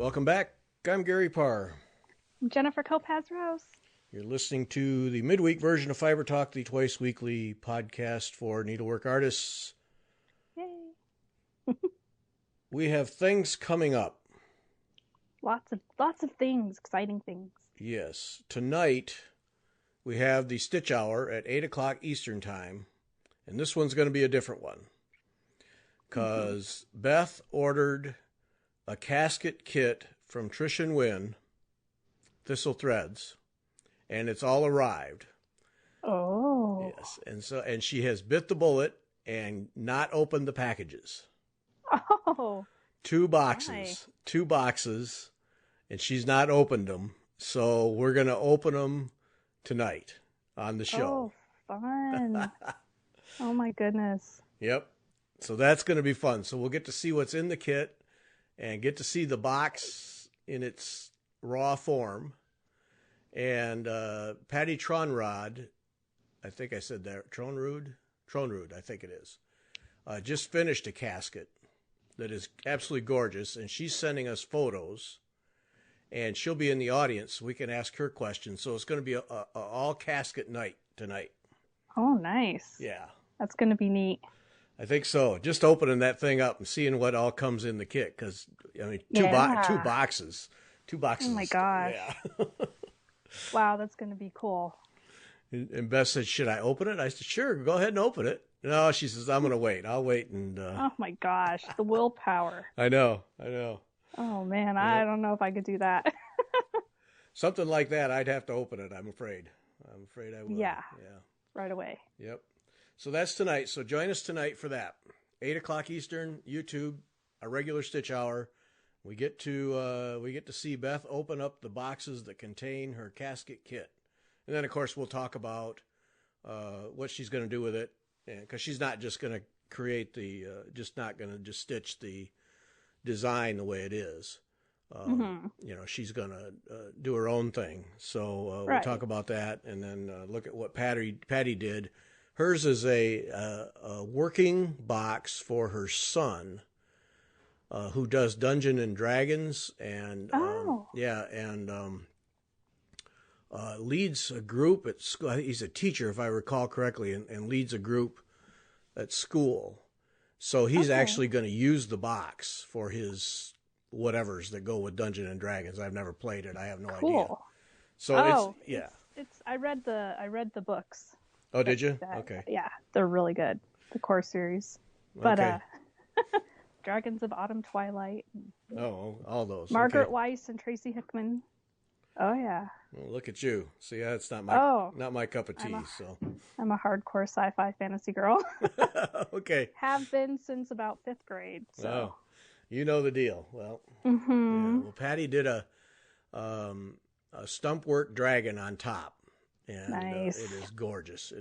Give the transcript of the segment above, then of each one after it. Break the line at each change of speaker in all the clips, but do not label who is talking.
Welcome back. I'm Gary Parr.
I'm Jenifer Rose.
You're listening to the midweek version of Fiber Talk, the twice weekly podcast for needlework artists.
Yay.
We have things coming up.
Lots of things, exciting things.
Yes. Tonight, we have the Stitch Hour at 8 o'clock Eastern Time. And this one's going to be a different one. Because Beth ordered a casket kit from Trish and Wynn, Thistle Threads, and it's all arrived.
Oh.
Yes. And she has bit the bullet and not opened the packages.
Oh.
Two boxes, and she's not opened them. So we're going to open them tonight on the show.
Oh, fun. Oh my goodness.
Yep. So that's going to be fun. So we'll get to see what's in the kit and get to see the box in its raw form. And Patty Tronrod, I think I said that, Tronrud, I think it is, just finished a casket that is absolutely gorgeous. And she's sending us photos. And she'll be in the audience so we can ask her questions. So it's going to be a all casket night tonight.
Oh, nice.
Yeah.
That's going to be neat.
I think so. Just opening that thing up and seeing what all comes in the kit. Because, I mean, two boxes. Oh,
my gosh.
Yeah.
Wow, that's going to be cool.
And Beth said, should I open it? I said, sure, go ahead and open it. No, she says, I'm going to wait. I'll wait. And
oh, my gosh. The willpower.
I know.
Oh, man. Yep. I don't know if I could do that.
Something like that, I'd have to open it, I'm afraid. I'm afraid I would.
Yeah. Right away.
Yep. So that's tonight. So join us tonight for that. 8 o'clock Eastern, YouTube, a regular Stitch Hour. We get to see Beth open up the boxes that contain her casket kit. And then, of course, we'll talk about what she's going to do with it. Because she's not just going to create not going to just stitch the design the way it is. She's going to do her own thing. So we'll talk about that and then look at what Patty did. Hers is a working box for her son, who does Dungeons and Dragons and leads a group at school. He's a teacher, if I recall correctly, and leads a group at school. So he's actually going to use the box for his whatevers that go with Dungeons and Dragons. I've never played it. I have no idea. So
it's I read the books.
Oh, did you? Okay.
Yeah, they're really good. The core series. But Dragons of Autumn Twilight.
All those.
Margaret Weiss and Tracy Hickman. Oh yeah.
Well, look at you. See, that's not my cup of tea.
I'm a hardcore sci-fi fantasy girl.
Okay.
Have been since about 5th grade. So.
Oh, you know the deal. Well,
yeah.
Well, Patty did a stump work dragon on top. And
nice.
It is gorgeous.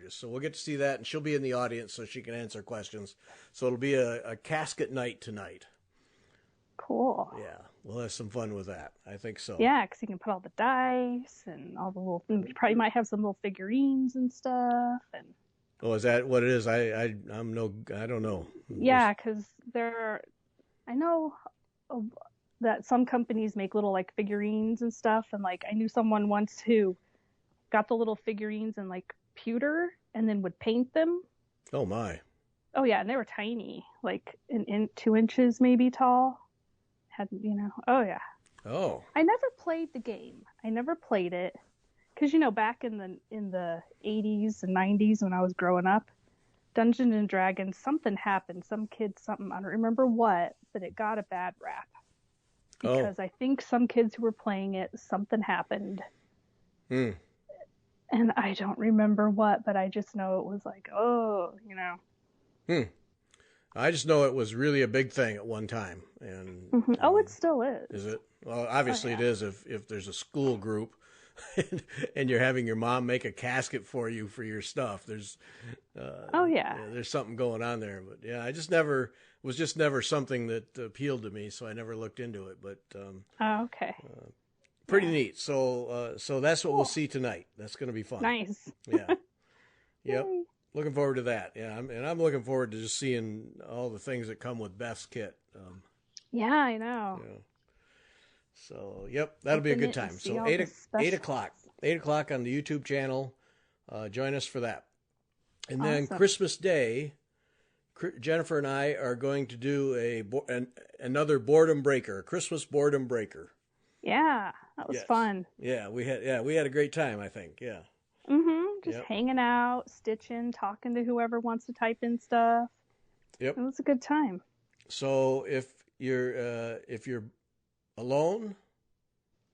So we'll get to see that, and she'll be in the audience so she can answer questions. So it'll be a casket night tonight.
Cool.
Yeah, we'll have some fun with that. I think so.
Yeah, because you can put all the dice and all the little. You probably might have some little figurines and stuff. And
oh, is that what it is? I don't know.
Yeah, because I know that some companies make little like figurines and stuff, and like I knew someone once who got the little figurines in like pewter and then would paint them.
Oh my.
Oh yeah, and they were tiny, like 2 inches maybe tall. Oh yeah.
Oh.
I never played the game. I never played it because back in the 80s and 90s when I was growing up, Dungeons and Dragons, something happened. Some kid, I don't remember what, but it got a bad rap because I think some kids who were playing it, something happened. And I don't remember what, but I just know it was like,
I just know it was really a big thing at one time. And
it still is.
Is it? Well, obviously it is if there's a school group and you're having your mom make a casket for you for your stuff. There's there's something going on there. But yeah, it was just never something that appealed to me, so I never looked into it. But
okay.
Pretty neat. So that's what we'll see tonight. That's going to be fun.
Nice.
Yeah. Yep. Looking forward to that. Yeah. I'm looking forward to just seeing all the things that come with Beth's kit.
Yeah, I know.
Yeah. So, yep, that'll be a good time. So 8 o'clock on the YouTube channel. Join us for that. And then Christmas Day, Jenifer and I are going to do another boredom breaker, a Christmas boredom breaker.
Yeah, that was fun.
Yeah, we had a great time, I think. Yeah.
Just hanging out, stitching, talking to whoever wants to type in stuff.
Yep.
It was a good time.
So if you're alone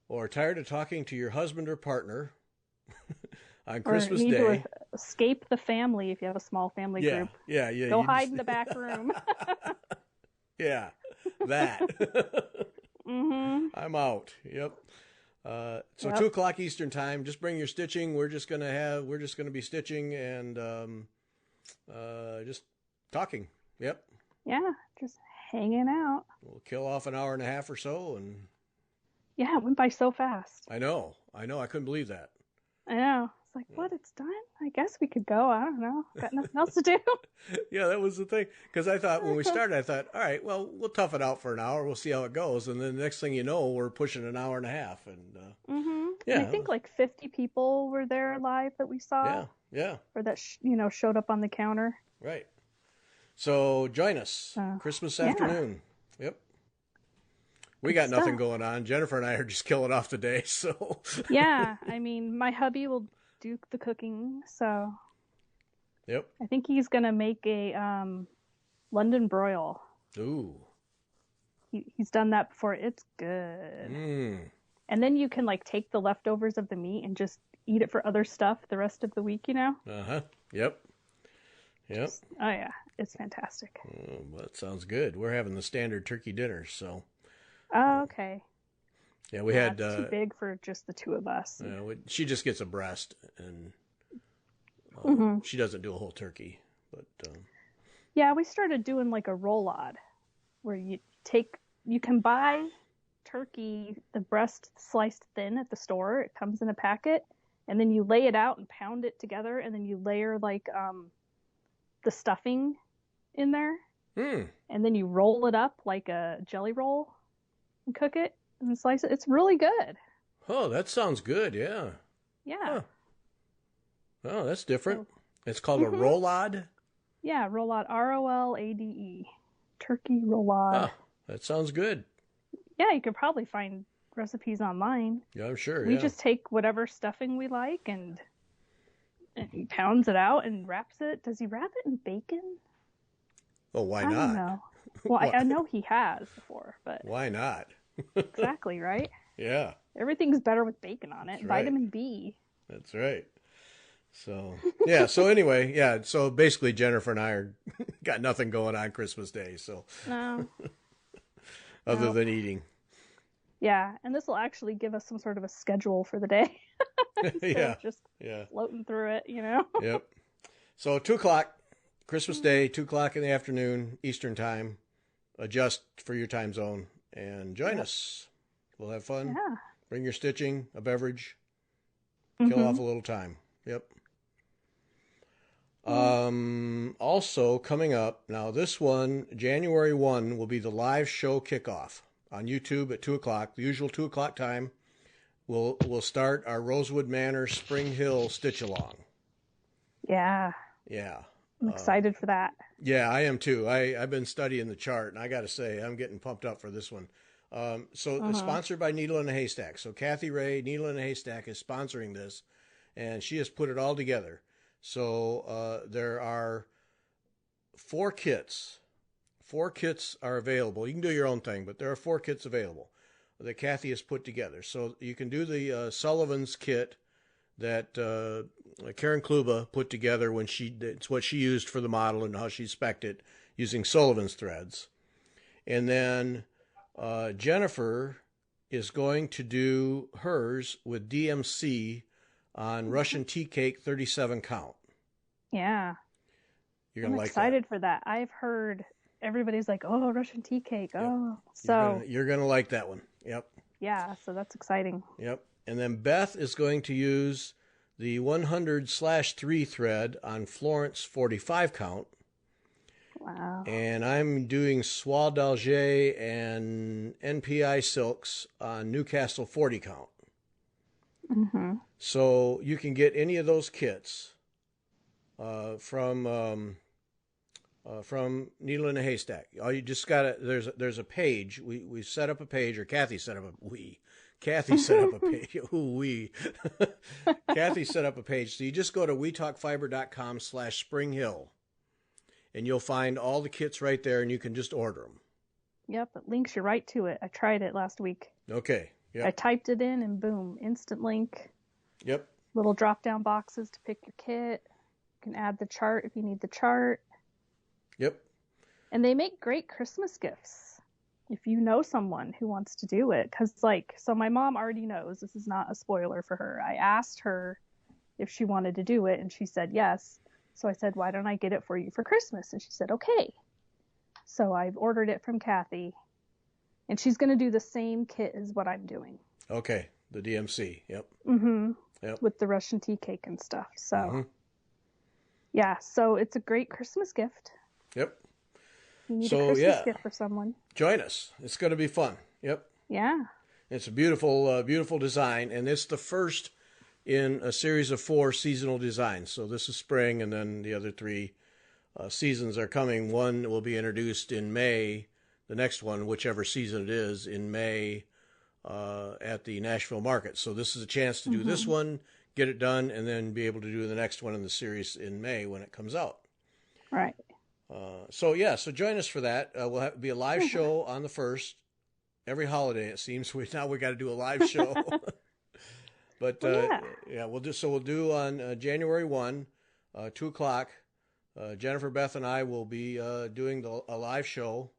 or tired of talking to your husband or partner on Christmas Day,
to escape the family if you have a small family group.
Yeah.
Go hide in the back room.
Yeah, that. I'm out. Yep. So 2 o'clock Eastern time. Just bring your stitching. We're just gonna be stitching and just talking. Yep.
Yeah, just hanging out.
We'll kill off an hour and a half or so, and
yeah, it went by so fast.
I know. I couldn't believe that.
I know. It's like, what? It's done? I guess we could go. I don't know. Got nothing else to do.
Yeah, that was the thing. Because I thought when we started, all right, well, we'll tough it out for an hour. We'll see how it goes. And then the next thing you know, we're pushing an hour and a half. And
yeah, and I think like 50 people were there live that we saw.
Yeah.
Or that showed up on the counter.
Right. So join us Christmas afternoon. Yep. We got nothing going on. Jenifer and I are just killing off the day. So
yeah, I mean, my hubby will do the cooking. So
yep.
I think he's gonna make a London broil.
Ooh.
He's done that before. It's good. And then you can like take the leftovers of the meat and just eat it for other stuff the rest of the week.
Yep.
Oh yeah, it's fantastic.
Oh, well, that sounds good. We're having the standard turkey dinner, so.
Oh, okay.
Yeah, we had
it's too big for just the two of us.
She just gets a breast, and she doesn't do a whole turkey. But
yeah, we started doing like a roll-on, where you can buy turkey, the breast sliced thin at the store. It comes in a packet, and then you lay it out and pound it together, and then you layer like the stuffing in there, and then you roll it up like a jelly roll and cook it and slice it. It's really good.
Oh, that sounds good. Yeah.
Yeah.
Huh. Oh, that's different. It's called a rollade.
Yeah, rollade. ROLADE. Turkey rollade.
Oh, that sounds good.
Yeah, you could probably find recipes online.
Yeah, I'm sure.
We just take whatever stuffing we like and he pounds it out and wraps it. Does he wrap it in bacon?
Oh, why not?
I don't know. Well, I know he has before, but
why not?
Exactly, right?
Yeah.
Everything's better with bacon on it.
That's
Vitamin B.
That's right. So, yeah. So anyway, yeah. So basically Jenifer and I got nothing going on Christmas Day. So
no.
Other than eating.
Yeah. And this will actually give us some sort of a schedule for the day. Just floating through it,
Yep. So 2 o'clock, Christmas Day, 2 o'clock in the afternoon, Eastern time. Adjust for your time zone and join us. We'll have fun.
Yeah.
Bring your stitching, a beverage, kill off a little time. Yep. Also coming up now, this one, January 1, will be the live show kickoff on YouTube at 2 o'clock, the usual 2 o'clock time. We'll start our Rosewood Manor Springhill stitch along.
Yeah.
Yeah.
I'm excited for that.
Yeah, I am too. I've been studying the chart, and I got to say, I'm getting pumped up for this one. It's sponsored by Needle and a Haystack. So Kathy Ray, Needle and a Haystack, is sponsoring this, and she has put it all together. So there are 4 kits. 4 kits are available. You can do your own thing, but there are 4 kits available that Kathy has put together. So you can do the Sullivan's kit that Karen Kluba put together it's what she used for the model and how she spec'd it using Sullivan's threads. And then Jenifer is going to do hers with DMC on Russian tea cake 37 count.
Yeah.
You're going to like that.
I'm excited for that. I've heard everybody's like, oh, Russian tea cake. Yep. Oh, so.
You're going to like that one. Yep.
Yeah, so that's exciting.
Yep. And then Beth is going to use the 100/3 thread on Florence 45 count.
Wow.
And I'm doing Soie d'Alger and NPI silks on Newcastle 40 count.
Mm-hmm.
So you can get any of those kits from Needle in a Haystack. All you just got to there's a page. We set up a page, or Kathy set up a page. Ooh, we. Kathy set up a page. So you just go to wetalkfiber.com/springhill, and you'll find all the kits right there, and you can just order them.
Yep, it links you right to it. I tried it last week.
Okay. Yep.
I typed it in, and boom, instant link.
Yep.
Little drop-down boxes to pick your kit. You can add the chart if you need the chart.
Yep.
And they make great Christmas gifts if you know someone who wants to do it. Because, so my mom already knows. This is not a spoiler for her. I asked her if she wanted to do it, and she said yes. So I said, why don't I get it for you for Christmas? And she said, okay. So I've ordered it from Kathy. And she's going to do the same kit as what I'm doing.
Okay. The DMC. Yep.
Mm-hmm.
Yep.
With the Russian tea cake and stuff. So,
mm-hmm.
Yeah. So it's a great Christmas gift.
Yep.
You need a Christmas gift for someone.
Join us. It's going to be fun. Yep.
Yeah.
It's a beautiful, beautiful design. And it's the first in a series of 4 seasonal designs. So this is spring, and then the other 3 seasons are coming. One will be introduced in May. The next one, whichever season it is, in May at the Nashville Market. So this is a chance to do this one, get it done, and then be able to do the next one in the series in May when it comes out.
Right.
So join us for that. We'll be a live show on the 1st. Every holiday, it seems. Now we got to do a live show. But we'll do on January 1, 2 o'clock. Jenifer, Beth, and I will be doing a live show.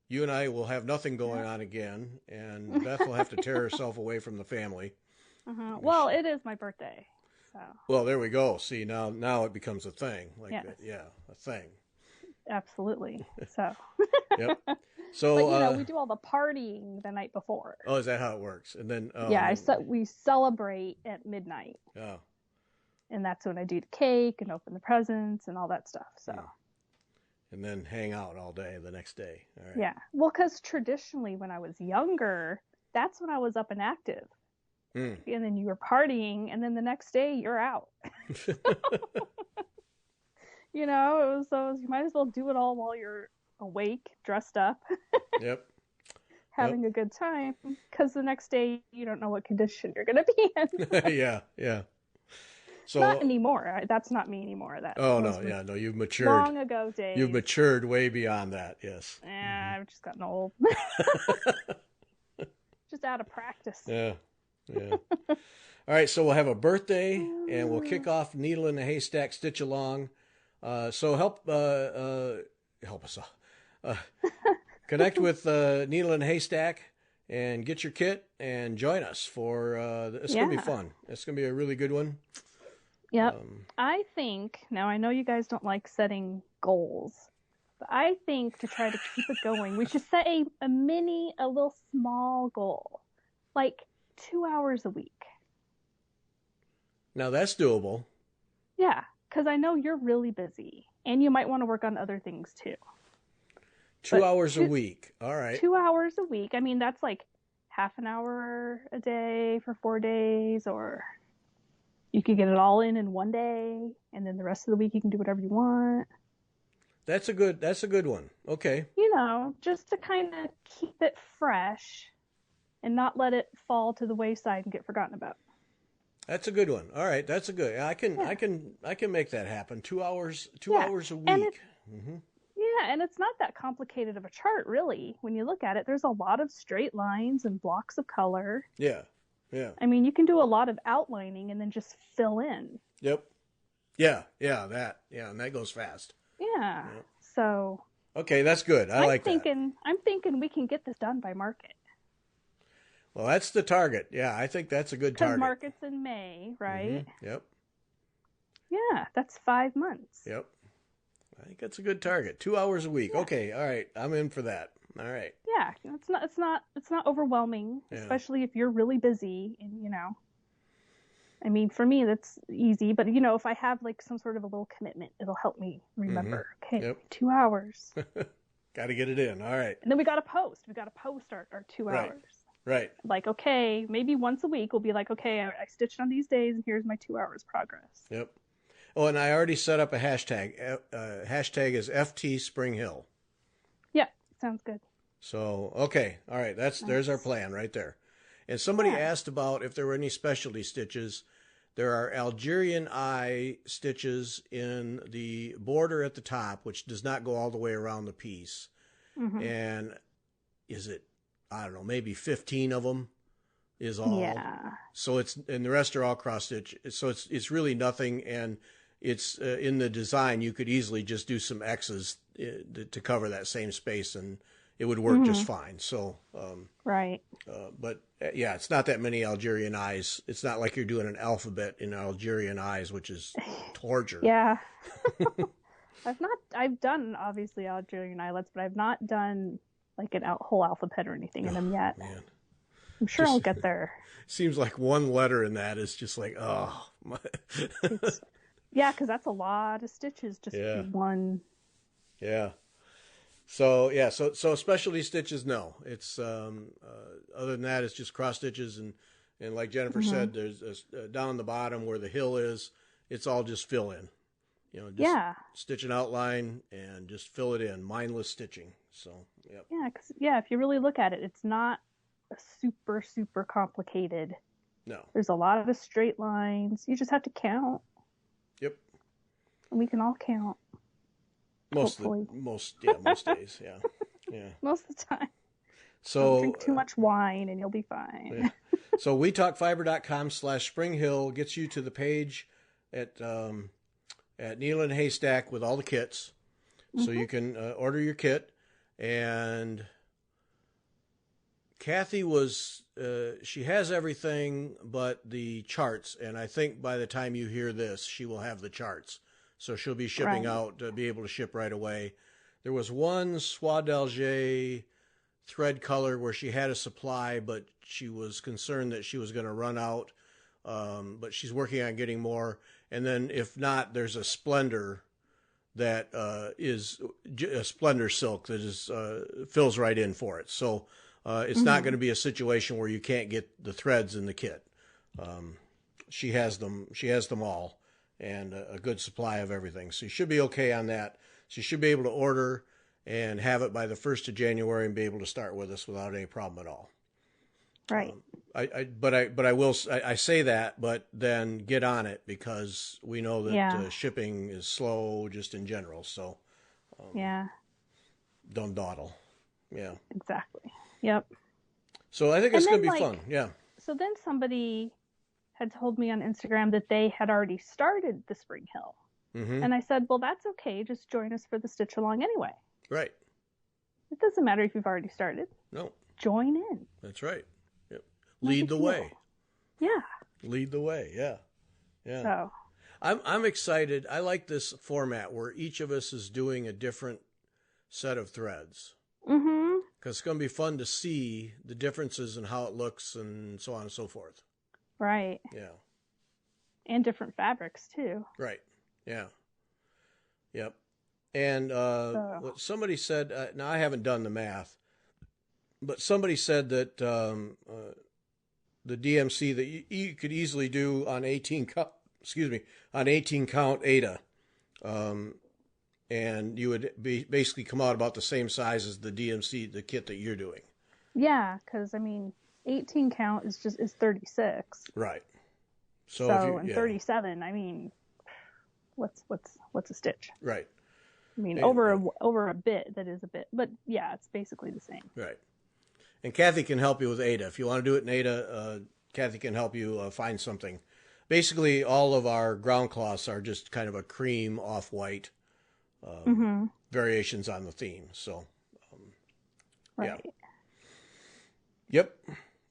You and I will have nothing going on again, and Beth will have to tear herself away from the family.
Uh-huh. Well, it is my birthday, so.
Well, there we go. See, now it becomes a thing. A thing.
Absolutely. So.
Yep. So,
but we do all the partying the night before.
Oh, is that how it works? And then
we celebrate at midnight.
Oh.
And that's when I do the cake and open the presents and all that stuff. So.
Yeah. And then hang out all day the next day. All right.
Yeah. Well, because traditionally when I was younger, that's when I was up and active. And then you were partying, and then the next day you're out. You might as well do it all while you're awake, dressed up.
Yep.
Having a good time, because the next day you don't know what condition you're going to be in.
Yeah. So,
not anymore. That's not me anymore.
No, you've matured.
Long ago days.
You've matured way beyond that, yes.
I've just gotten old. Just out of practice.
Yeah. All right, so we'll have a birthday, and we'll kick off Needle in the Haystack Stitch Along. So help us all. Connect with Needle in the Haystack and get your kit and join us for it's going to be fun. It's going to be a really good one.
Yep. I think, now I know you guys don't like setting goals, but I think to try to keep it going, we should set a little small goal, like 2 hours a week.
Now that's doable.
Yeah, because I know you're really busy, and you might want to work on other things too.
2 hours a week. All right.
2 hours a week. I mean, that's like half an hour a day for 4 days, or you could get it all in one day, and then the rest of the week you can do whatever you want.
That's a good one. Okay.
Just to kind of keep it fresh and not let it fall to the wayside and get forgotten about.
That's a good one. All right, that's a good. I can make that happen. 2 hours. 2 hours a week.
Yeah, and it's not that complicated of a chart, really. When you look at it, there's a lot of straight lines and blocks of color.
Yeah.
I mean, you can do a lot of outlining and then just fill in.
Yep. Yeah, and that goes fast.
Yeah. Yep. So.
Okay, that's good. I'm
thinking we can get this done by market.
Well, that's the target. Yeah, I think that's a good target.
Because market's in May, right?
Mm-hmm. Yep.
Yeah, that's 5 months.
Yep. I think that's a good target. 2 hours a week. Yeah. Okay, all right. I'm in for that. All right.
Yeah, it's not overwhelming, especially if you're really busy and I mean, for me, that's easy. But, you know, if I have like some sort of a little commitment, it'll help me remember. Okay,
Yep.
2 hours.
Got to get it in. All right.
And then we got to post. We got to post our 2
Right.
hours.
Right.
Like, okay, maybe once a week we'll be like, okay, I stitched on these days and here's my 2 hours progress.
Yep. Oh, and I already set up a hashtag. Hashtag is FT Spring Hill.
Yeah, sounds good.
So, okay. All right. There's our plan right there. And somebody asked about if there were any specialty stitches. There are Algerian eye stitches in the border at the top, which does not go all the way around the piece.
Mm-hmm.
And is it, I don't know, maybe 15 of them is all.
Yeah.
So and the rest are all cross stitch. So it's really nothing. And it's in the design, you could easily just do some X's to cover that same space and it would work just fine. So,
right.
But yeah, it's not that many Algerian eyes. It's not like you're doing an alphabet in Algerian eyes, which is torture.
Yeah. I've done obviously Algerian eyelets, but I've not done like a whole alphabet or anything in them yet.
Man.
I'm sure I'll get there.
Seems like one letter in that is just like, oh.
Yeah, because that's a lot of stitches just one.
Yeah. So yeah, so specialty stitches, no. It's other than that, it's just cross stitches and like Jennifer said, there's down the bottom where the hill is, it's all just fill in. You know, just stitch an outline and just fill it in, mindless stitching. So yep.
Yeah, because if you really look at it, it's not a super complicated.
No.
There's a lot of straight lines. You just have to count.
Yep.
And we can all count.
Most days, yeah.
Most of the time.
So
don't drink too much wine and you'll be fine.
Yeah. So wetalkfiber.com/springhill gets you to the page at Needle and Haystack with all the kits. So you can order your kit. And Kathy she has everything but the charts. And I think by the time you hear this, she will have the charts. So she'll be shipping out to be able to ship right away. There was one Soie d'Alger thread color where she had a supply, but she was concerned that she was going to run out. But she's working on getting more. And then if not, there's a Splendor that is a Splendor silk that is fills right in for it. So it's not going to be a situation where you can't get the threads in the kit. She has them. She has them all. And a good supply of everything. So you should be okay on that. So you should be able to order and have it by the 1st of January and be able to start with us without any problem at all.
Right.
I say that, but then get on it because we know that shipping is slow just in general. So don't dawdle. Yeah. Exactly.
Yep.
So I think it's going to be fun. Yeah.
So then somebody had told me on Instagram that they had already started the Spring Hill. And I said, well, that's okay. Just join us for the stitch along anyway.
Right.
It doesn't matter if you've already started.
No.
Join in.
That's right. Yep. Lead the way.
Yeah.
Lead the way. Yeah. Yeah.
So
I'm excited. I like this format where each of us is doing a different set of threads. Because it's going to be fun to see the differences in how it looks and so on and so forth.
Right.
Yeah.
And different fabrics too.
Right. Yeah. Yep. And what somebody said, now I haven't done the math, but somebody said that the DMC that you could easily do on 18 count Ada, and you would basically come out about the same size as the DMC, the kit that you're doing.
Yeah, because I mean, 18 count is 36.
Right.
So 37, I mean, what's a stitch?
Right.
I mean, over a bit, that is a bit, but yeah, it's basically the same.
Right. And Kathy can help you with Ada. If you want to do it in Ada, Kathy can help you find something. Basically, all of our ground cloths are just kind of a cream off-white variations on the theme. So,
right.
Yeah. Yep.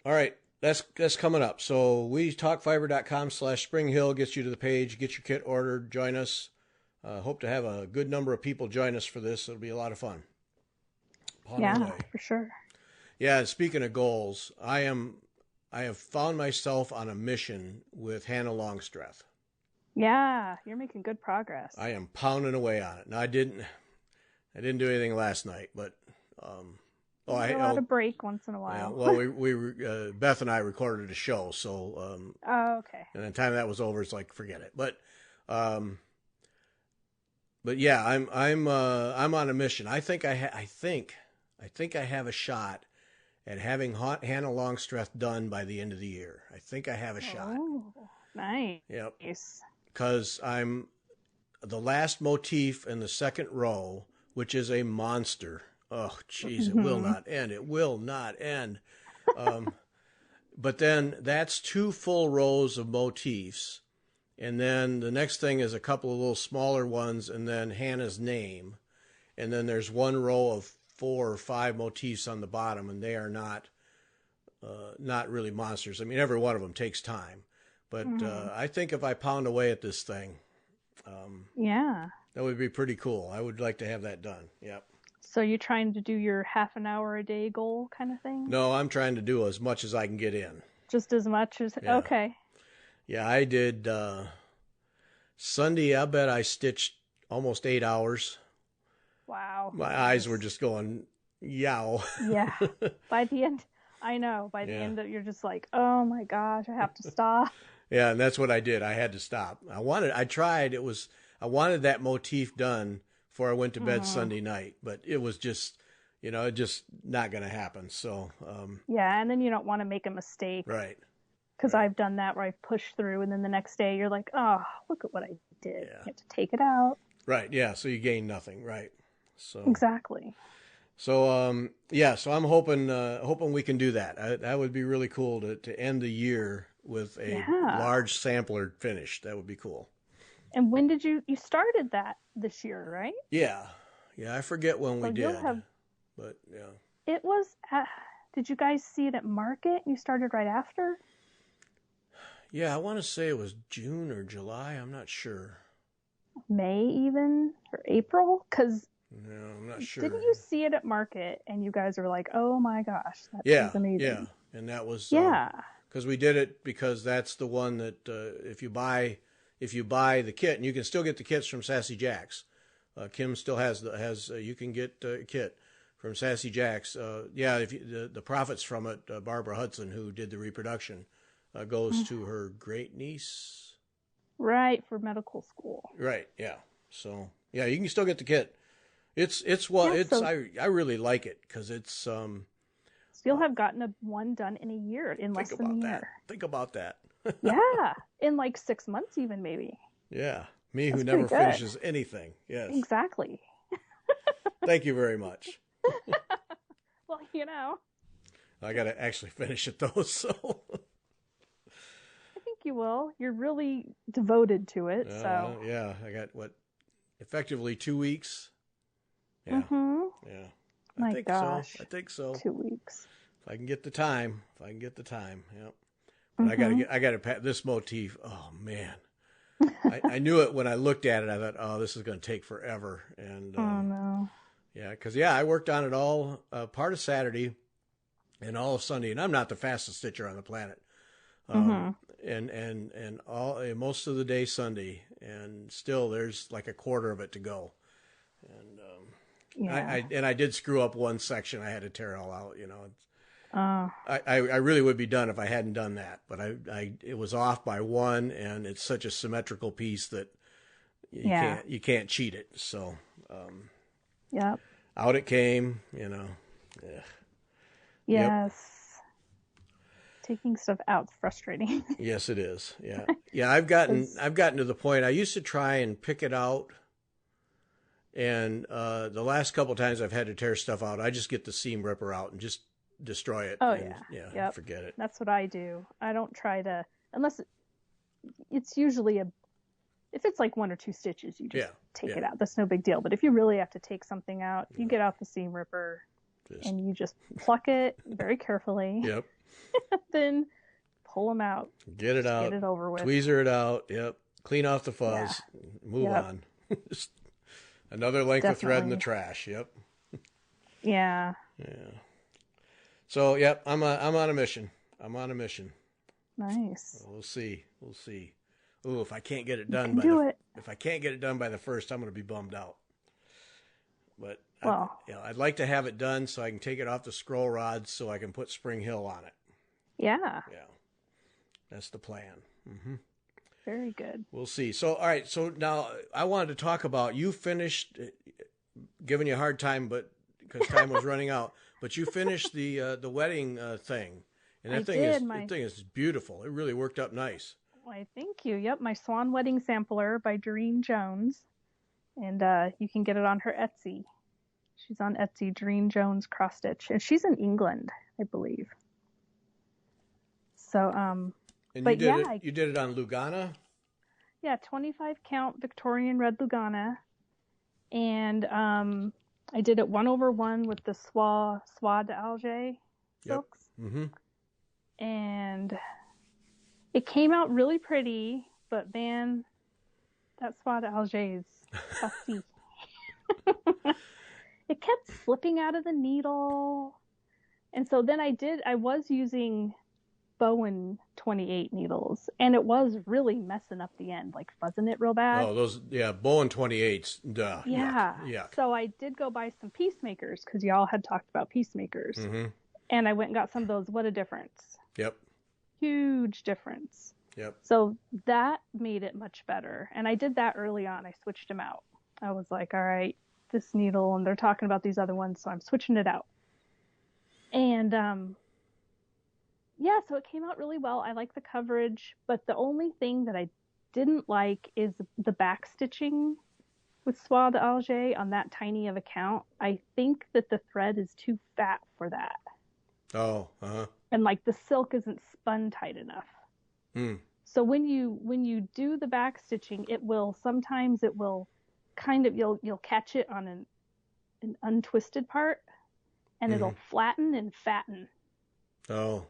All right. That's coming up. So wetalkfiber.com/springhill gets you to the page. Get your kit ordered. Join us. Hope to have a good number of people join us for this. It'll be a lot of fun.
Yeah, for sure.
Yeah. And speaking of goals, I am I have found myself on a mission with Hannah Longstreth.
Yeah, you're making good progress.
I am pounding away on it. Now I didn't do anything last night, but
I allowed a break once in a while.
Yeah, well, we Beth and I recorded a show, so
oh, okay.
And the time that was over, it's like forget it. But yeah, I'm on a mission. I think I have a shot at having Hannah Longstreth done by the end of the year. I think I have a shot.
Oh, nice.
Yep. Because I'm the last motif in the second row, which is a monster. Oh, jeez, it will not end. It will not end. But then that's 2 full rows of motifs. And then the next thing is a couple of little smaller ones, and then Hannah's name. And then there's 1 row of 4 or 5 motifs on the bottom, and they are not really monsters. I mean, every one of them takes time. But I think if I pound away at this thing, that would be pretty cool. I would like to have that done. Yep.
So you're trying to do your half an hour a day goal kind of thing?
No, I'm trying to do as much as I can get in.
Just as much as,
yeah.
Okay.
Yeah, I did Sunday, I bet I stitched almost 8 hours.
Wow.
My eyes were just going, yow.
Yeah. By the end, I know. By the end, you're just like, oh my gosh, I have to stop.
Yeah, and that's what I did. I had to stop. I wanted that motif done before I went to bed Sunday night, but it was just, just not going to happen. So,
yeah, and then you don't want to make a mistake.
Right.
Because I've done that where I push through, and then the next day you're like, oh, look at what I did.
Yeah.
You have to take it out.
Right. Yeah. So you gain nothing. Right. So
exactly.
So so I'm hoping we can do that. That would be really cool to end the year with a large sampler finished. That would be cool.
And when did you started that this year, right?
Yeah. Yeah, I forget when we did. But yeah.
It was did you guys see it at market? You started right after?
Yeah, I want to say it was June or July. I'm not sure. May
even? Or April? Because
no, I'm not sure.
Didn't you see it at market and you guys were like, oh my gosh, that's amazing.
Yeah, and that was because we did it because that's the one that if you buy the kit, and you can still get the kits from Sassy Jack's. Kim still has you can get a kit from Sassy Jack's. If the profits from it, Barbara Hudson, who did the reproduction, goes to her great niece.
Right, for medical school.
Right, yeah. So yeah, you can still get the kit. I really like it because it's
So you'll have gotten one done in a year, in less than a year.
Think about that.
Yeah, in like 6 months even maybe.
Yeah, me who never finishes anything. Yes,
exactly.
Thank you very much.
Well,
I got to actually finish it though, so.
I think you will. You're really devoted to it, so.
Yeah, I got effectively 2 weeks. Yeah. Yeah.
My gosh.
I think so.
2 weeks.
If I can get the time. Yep. But I got to this motif. Oh man. I knew it when I looked at it. I thought, oh, this is going to take forever. And
oh no.
Yeah, because I worked on it all part of Saturday and all of Sunday, and I'm not the fastest stitcher on the planet. And all most of the day Sunday, and still there's like a quarter of it to go. And I did screw up one section. I had to tear it all out. I really would be done if I hadn't done that, but it was off by one, and it's such a symmetrical piece that you can't cheat it. So out it came. Yeah.
Yes. Yep. Taking stuff out's frustrating.
Yes, it is. Yeah. Yeah. I've gotten to the point. I used to try and pick it out. And the last couple of times I've had to tear stuff out, I just get the seam ripper out and just destroy it.
Oh,
yeah. Forget it.
That's what I do. I don't try to, unless it's usually if it's like 1 or 2 stitches, you just take it out. That's no big deal. But if you really have to take something out, you get out the seam ripper and you just pluck it very carefully.
Yep.
Then pull them out.
Get it out.
Get it over with.
Tweezer it out. Yep. Clean off the fuzz. Move on. Another length of thread in the trash. Yep.
Yeah.
Yeah. So, yep, I'm on a mission. I'm on a mission.
Nice.
We'll see. Ooh, if I can't get it done if I can't get it done by the first, I'm going to be bummed out. But I'd like to have it done so I can take it off the scroll rod so I can put Springhill on it.
Yeah.
Yeah. That's the plan. Mm-hmm.
Very good.
We'll see. So, all right. So now I wanted to talk about, you finished, giving you a hard time, but because time was running out, but you finished the wedding thing. And that thing is beautiful. It really worked up nice.
Why, thank you. Yep, my Swan Wedding Sampler by Doreen Jones. And you can get it on her Etsy. She's on Etsy, Doreen Jones Cross Stitch. And she's in England, I believe. So,
and
but
you did it on Lugana?
Yeah, 25 count Victorian red Lugana. And I did it 1/1 with the Soie d'Alger silks.
Yep. Mm-hmm.
And it came out really pretty, but man, that Soie d'Alger is fussy. It kept slipping out of the needle. And so then I was using Bowen 28 needles, and it was really messing up the end, like fuzzing it real bad.
Oh, Bowen 28s, duh.
Yeah.
Yuck.
So I did go buy some peacemakers, because y'all had talked about peacemakers.
Mm-hmm.
And I went and got some of those. What a difference.
Yep.
Huge difference.
Yep.
So that made it much better. And I did that early on. I switched them out. I was like, all right, this needle, and they're talking about these other ones, so I'm switching it out. And so it came out really well. I like the coverage, but the only thing that I didn't like is the back stitching with Soie d'Alger on that tiny of a count. I think that the thread is too fat for that.
Oh, uh-huh.
And like the silk isn't spun tight enough.
Mm.
So when you do the back stitching, sometimes it will kind of, you'll catch it on an untwisted part, and it'll flatten and fatten.
Oh,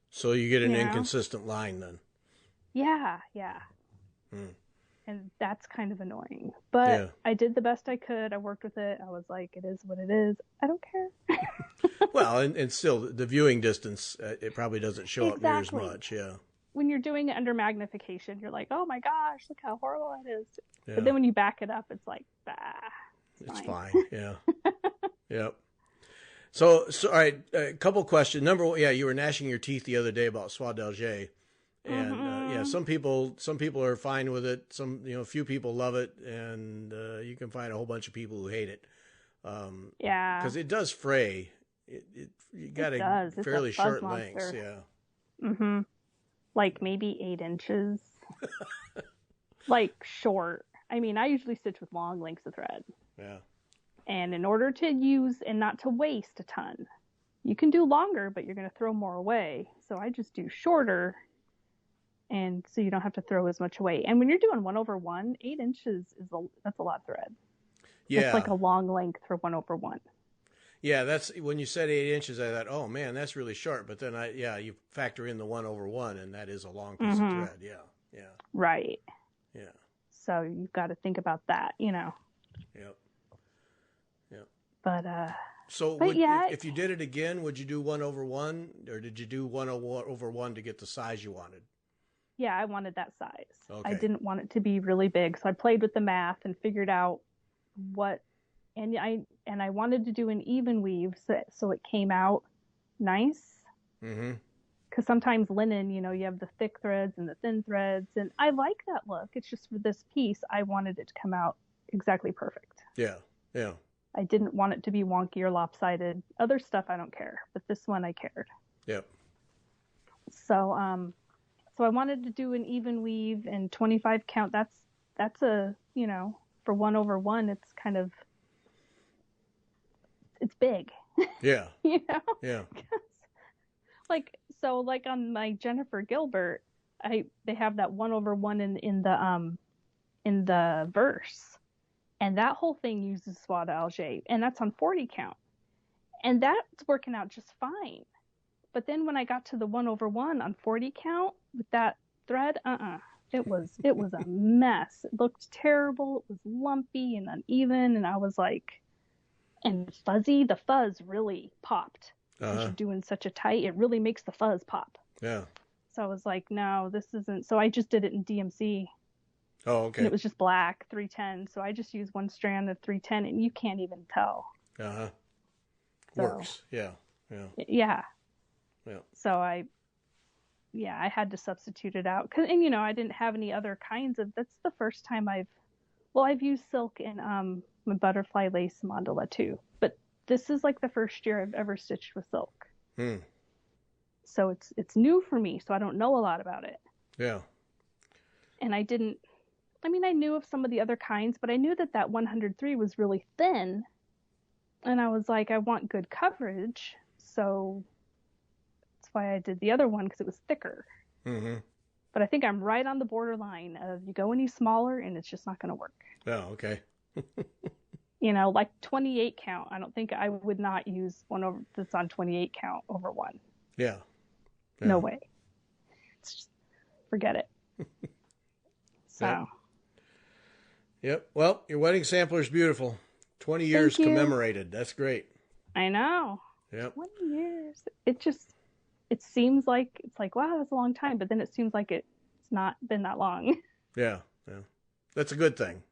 so you get an inconsistent line then.
Yeah.
Mm.
And that's kind of annoying. But I did the best I could. I worked with it. I was like, it is what it is. I don't care.
Well, and still, the viewing distance, it probably doesn't show up near as much. Yeah.
When you're doing it under magnification, you're like, oh my gosh, look how horrible it is.
Yeah.
But then when you back it up, it's like,
it's fine. Yeah. Yep. So all right, a couple questions. Number one, you were gnashing your teeth the other day about Soie d'Alger. And some people are fine with it. A few people love it, and you can find a whole bunch of people who hate it. Because it does fray. You got a fairly short lengths. Yeah.
Mm-hmm. Like maybe 8 inches. Like short. I mean, I usually stitch with long lengths of thread.
Yeah.
And in order to use and not to waste a ton, you can do longer, but you're going to throw more away. So I just do shorter. And so you don't have to throw as much away. And when you're doing 1/1, 8 inches that's a lot of thread.
Yeah,
it's like a long length for 1/1.
Yeah, that's when you said 8 inches. I thought, oh man, that's really short. But then you factor in the 1/1, and that is a long piece of thread. Yeah.
Right.
Yeah.
So you've got to think about that,
Yep.
But
if you did it again, would you do 1/1, or did you do 1/1 to get the size you wanted?
Yeah, I wanted that size.
Okay.
I didn't want it to be really big, so I played with the math and figured out what, and I wanted to do an even weave so it came out nice.
Mm-hmm.
Because sometimes linen, you have the thick threads and the thin threads, and I like that look. It's just for this piece, I wanted it to come out exactly perfect.
Yeah.
I didn't want it to be wonky or lopsided. Other stuff I don't care, but this one I cared.
Yep.
So I wanted to do an even weave and 25 count. That's a, for 1/1, it's kind of, it's big.
Yeah.
Yeah. Like on my Jennifer Gilbert, they have that 1/1 in the verse, and that whole thing uses Soie d'Alger, and that's on 40 count, and that's working out just fine. But then when I got to the 1/1 on 40 count with that thread, it was a mess. It looked terrible. It was lumpy and uneven, and I was like, and fuzzy. The fuzz really popped. Because you're doing such a tight, it really makes the fuzz pop.
Yeah.
So I was like, no, this isn't. So I just did it in DMC.
Oh, okay.
And it was just black 310. So I just used one strand of 310, and you can't even tell.
Uh-huh.
So,
works. Yeah. Yeah.
Yeah.
Yeah.
So I had to substitute it out. And I didn't have any other kinds of. That's the first time I've used silk in my butterfly lace mandala too. But this is like the first year I've ever stitched with silk.
Hmm.
So it's new for me. So I don't know a lot about it.
Yeah.
And I knew of some of the other kinds, but I knew that 103 was really thin. And I was like, I want good coverage. So that's why I did the other one, because it was thicker.
Mm-hmm.
But I think I'm right on the borderline of you go any smaller and it's just not going to work.
Oh, okay.
Like 28 count. I don't think I would not use one that's on 28 count over one.
Yeah.
No way. It's just, forget it. So.
Yep. Well, your wedding sampler is beautiful. 20 years commemorated. That's great.
I know.
Yep.
20 years. It seems like, it's like, wow, that's a long time. But then it seems like it's not been that long.
Yeah. Yeah. That's a good thing.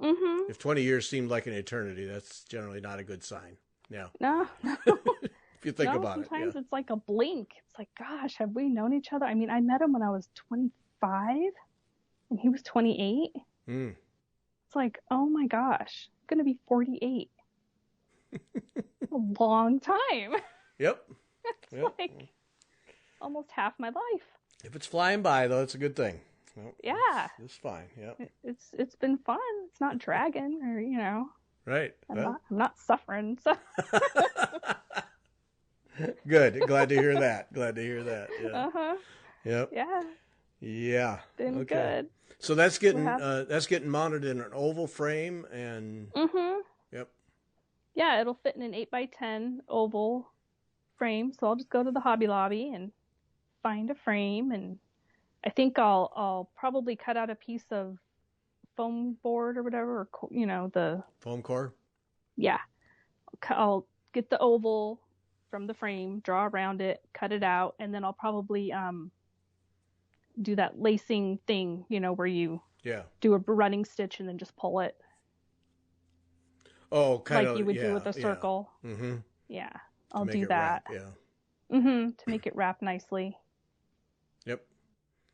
Mm-hmm.
If 20 years seemed like an eternity, that's generally not a good sign. Yeah.
No.
If you think about it.
Sometimes it's like a blink. It's like, gosh, have we known each other? I mean, I met him when I was 25 and he was 28.
Mm.
It's like, oh my gosh, I'm going to be 48. A long time.
Yep.
It's like almost half my life.
If it's flying by, though, it's a good thing. Well,
yeah.
It's fine. Yep.
It's been fun. It's not dragging or,
Right.
I'm not suffering. So.
Good. Glad to hear that. Yeah.
Uh-huh.
Yep.
Yeah.
Yeah.
Been good.
So that's getting mounted in an oval frame and.
Mm-hmm.
Yep.
Yeah, it'll fit in an 8x10 oval frame. So I'll just go to the Hobby Lobby and find a frame, and I think I'll probably cut out a piece of foam board or whatever, or the
foam core.
Yeah, I'll get the oval from the frame, draw around it, cut it out, and then I'll probably do that lacing thing, where you do a running stitch and then just pull it.
Oh, kind of
like you would do with a circle.
Yeah. Mm-hmm.
Yeah, I'll do that.
Wrap,
Mm-hmm. To make it wrap nicely.
Yep.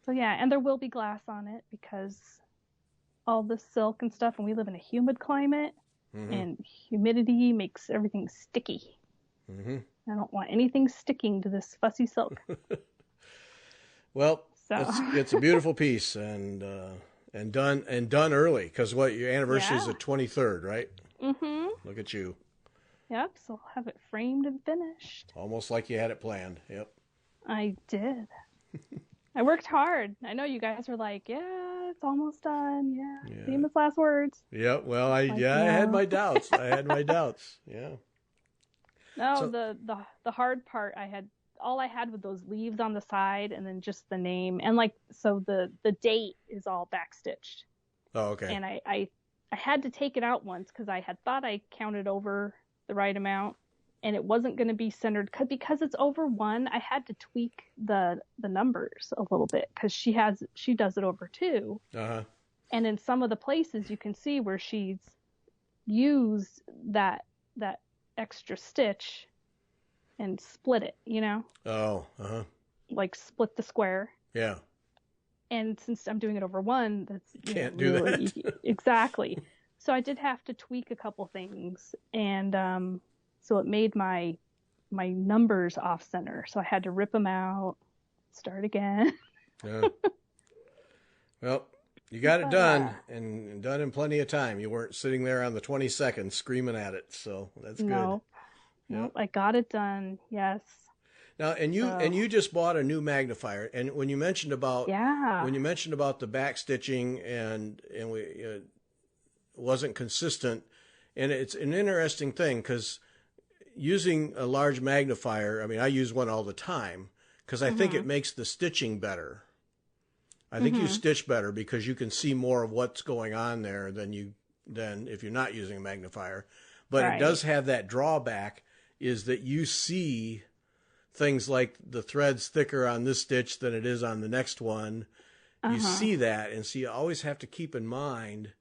So yeah, and there will be glass on it because all the silk and stuff, and we live in a humid climate, and humidity makes everything sticky. Mm-hmm. I don't want anything sticking to this fussy silk.
Well, it's a beautiful piece, and done early, because your anniversary is the 23rd, right? Mm-hmm. Look at you.
Yep, so I'll have it framed and finished.
Almost like you had it planned. Yep.
I did. I worked hard. I know you guys were like, yeah, it's almost done. Yeah. Famous last words.
Yeah, well, I had my doubts. Yeah.
No, so, the hard part all I had with those leaves on the side, and then just the name, and so the date is all backstitched.
Oh, okay.
And I had to take it out once because I had thought I counted over the right amount, and it wasn't going to be centered because it's over 1. I had to tweak the numbers a little bit because she does it over 2.
Uh-huh.
And in some of the places you can see where she's used that extra stitch and split it,
Oh, uh-huh.
Like split the square.
Yeah.
And since I'm doing it over 1, that's
can't do that.
Exactly. So I did have to tweak a couple things, and so it made my numbers off center. So I had to rip them out, start again.
Yeah. Well, you got it done, and done in plenty of time. You weren't sitting there on the 22nd screaming at it, so that's good.
Nope, I got it done. Yes.
Now, and you just bought a new magnifier, and when you mentioned about the back stitching and we wasn't consistent, and it's an interesting thing because using a large magnifier, I mean, I use one all the time because I think it makes the stitching better. I think you stitch better because you can see more of what's going on there than if you're not using a magnifier. But It does have that drawback, is that you see things like the thread's thicker on this stitch than it is on the next one. You see that, and so you always have to keep in mind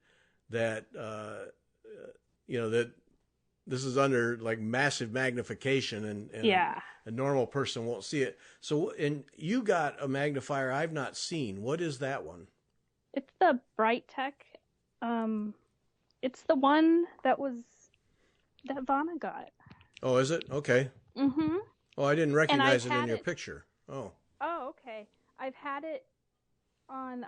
that, that this is under like massive magnification, and a normal person won't see it. So, and you got a magnifier I've not seen. What is that one?
It's the Bright Tech. It's the one that Vanna got.
Oh, is it? Okay.
Mm-hmm.
Oh, I didn't recognize it in your picture. Oh.
Oh, okay. I've had it on,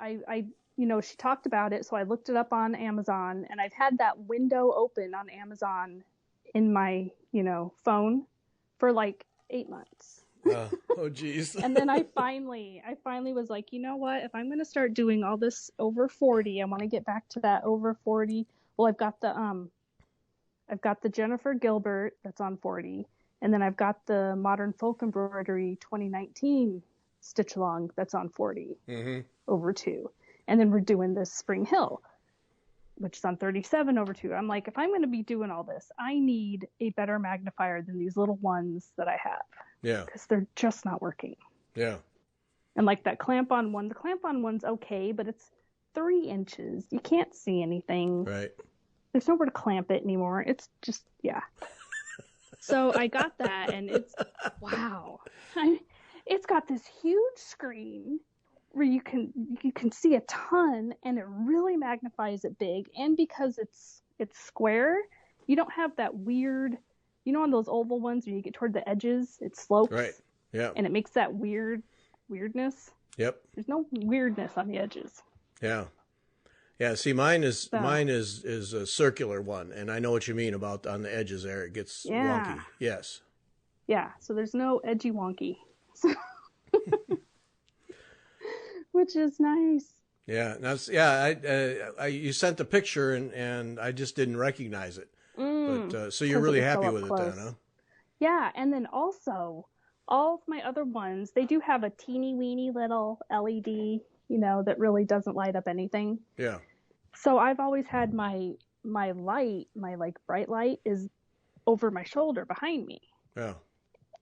she talked about it, so I looked it up on Amazon, and I've had that window open on Amazon in my, phone for like 8 months.
Oh, geez.
And then I finally was like, you know what? If I'm going to start doing all this over 40, I want to get back to that over 40. Well, I've got the Jennifer Gilbert that's on 40, and then I've got the Modern Folk Embroidery 2019 stitch along that's on 40 over 2. And then we're doing this Spring Hill, which is on 37 over 2. I'm like, if I'm going to be doing all this, I need a better magnifier than these little ones that I have.
Yeah.
Because they're just not working.
Yeah.
And like that clamp-on one, the clamp-on one's okay, but it's 3 inches. You can't see anything.
Right.
There's nowhere to clamp it anymore. It's just, yeah. So I got that, and it's, wow. It's got this huge screen where you can see a ton, and it really magnifies it big. And because it's square, you don't have that weird, on those oval ones where you get toward the edges, it slopes.
Right. Yeah.
And it makes that weirdness.
Yep.
There's no weirdness on the edges.
Yeah. Yeah, see, mine is a circular one, and I know what you mean about on the edges there. It gets wonky. Yes.
Yeah, so there's no edgy wonky, which is nice.
Yeah, you sent the picture, and I just didn't recognize it. But so you're really happy with it then, huh?
Yeah, and then also all of my other ones, they do have a teeny weeny little LED. That really doesn't light up anything.
Yeah.
So I've always had my light, my like bright light is over my shoulder behind me.
Yeah.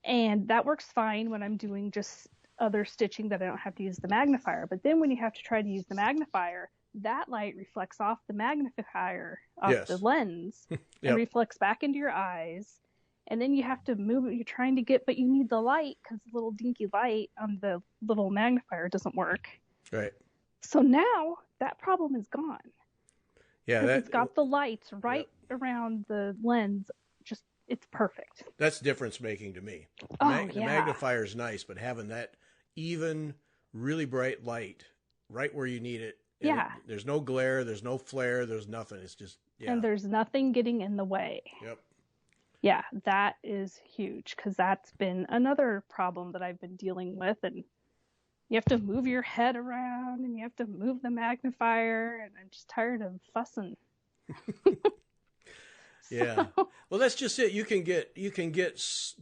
And that works fine when I'm doing just other stitching that I don't have to use the magnifier. But then when you have to try to use the magnifier, that light reflects off the magnifier, off the lens, and reflects back into your eyes. And then you have to move it. You're trying to but you need the light because the little dinky light on the little magnifier doesn't work.
Right.
So now that problem is gone.
Yeah,
it's got the lights right around the lens. Just it's perfect.
That's difference making to me. The magnifier is nice, but having that even, really bright light right where you need it. There's no glare. There's no flare. There's nothing. It's just
and there's nothing getting in the way.
Yep.
Yeah, that is huge because that's been another problem that I've been dealing with, and you have to move your head around and you have to move the magnifier, and I'm just tired of fussing.
Yeah. Well, that's just it. You can get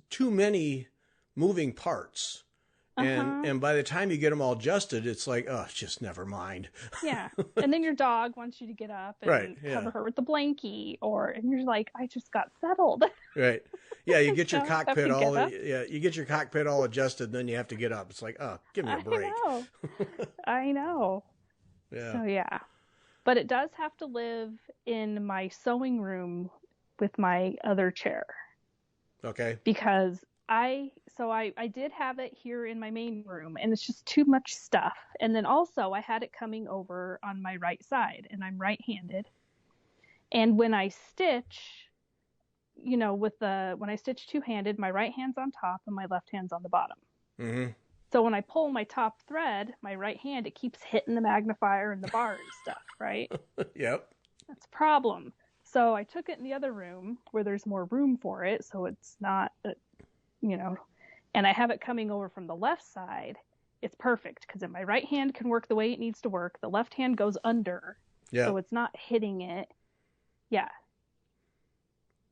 too many moving parts. And by the time you get them all adjusted, it's like, oh, just never mind.
Yeah. And then your dog wants you to get up and cover her with the blankie, and you're like, I just got settled.
Right. Yeah, you get your cockpit all adjusted, and then you have to get up. It's like, oh, give me a break.
I know.
Yeah.
So yeah. But it does have to live in my sewing room with my other chair.
Okay.
Because I did have it here in my main room, and it's just too much stuff. And then also I had it coming over on my right side, and I'm right-handed. And when I stitch, when I stitch two-handed, my right hand's on top and my left hand's on the bottom.
Mm-hmm.
So when I pull my top thread, my right hand, it keeps hitting the magnifier and the bar and stuff, right?
Yep.
That's a problem. So I took it in the other room where there's more room for it, so it's not, and I have it coming over from the left side. It's perfect because my right hand can work the way it needs to work. The left hand goes under, so it's not hitting it. Yeah.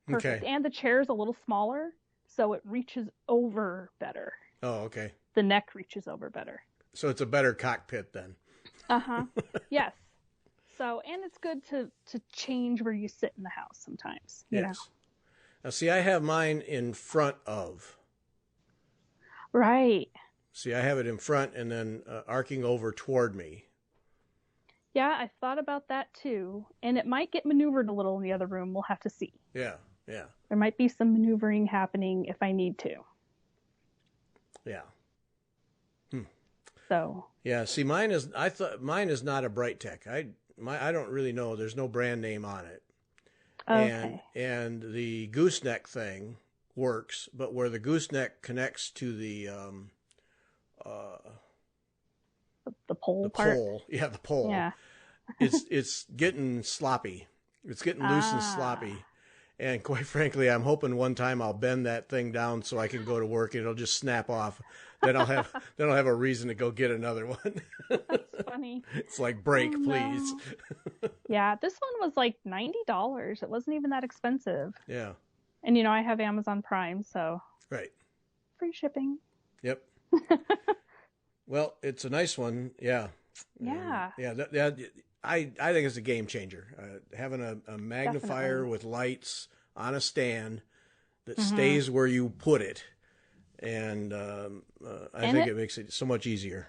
Perfect. Okay. And the chair is a little smaller, so it reaches over better.
Oh, okay.
The neck reaches over better.
So it's a better cockpit then.
Uh-huh. Yes. So, and it's good to change where you sit in the house sometimes. You know?
Now, see, I have mine in front of.
Right.
See, I have it in front and then arcing over toward me.
Yeah, I thought about that too. And it might get maneuvered a little in the other room. We'll have to see.
Yeah, yeah.
There might be some maneuvering happening if I need to.
Yeah.
So.
Yeah, see, mine is not a Bright Tech. I don't really know. There's no brand name on it.
Okay.
And the gooseneck thing works, but where the gooseneck connects to the
pole
the
part.
pole, yeah, the pole.
Yeah.
it's getting sloppy. It's getting loose and sloppy. And quite frankly, I'm hoping one time I'll bend that thing down so I can go to work and it'll just snap off. Then I'll have a reason to go get another one.
That's funny.
It's like, break, please.
Yeah, this one was like $90. It wasn't even that expensive.
Yeah.
And I have Amazon Prime, so
right.
Free shipping.
Yep. Well, it's a nice one. Yeah.
Yeah.
I think it's a game changer. Having a magnifier
Definitely.
with lights on a stand that stays where you put it, and I think it makes it so much easier.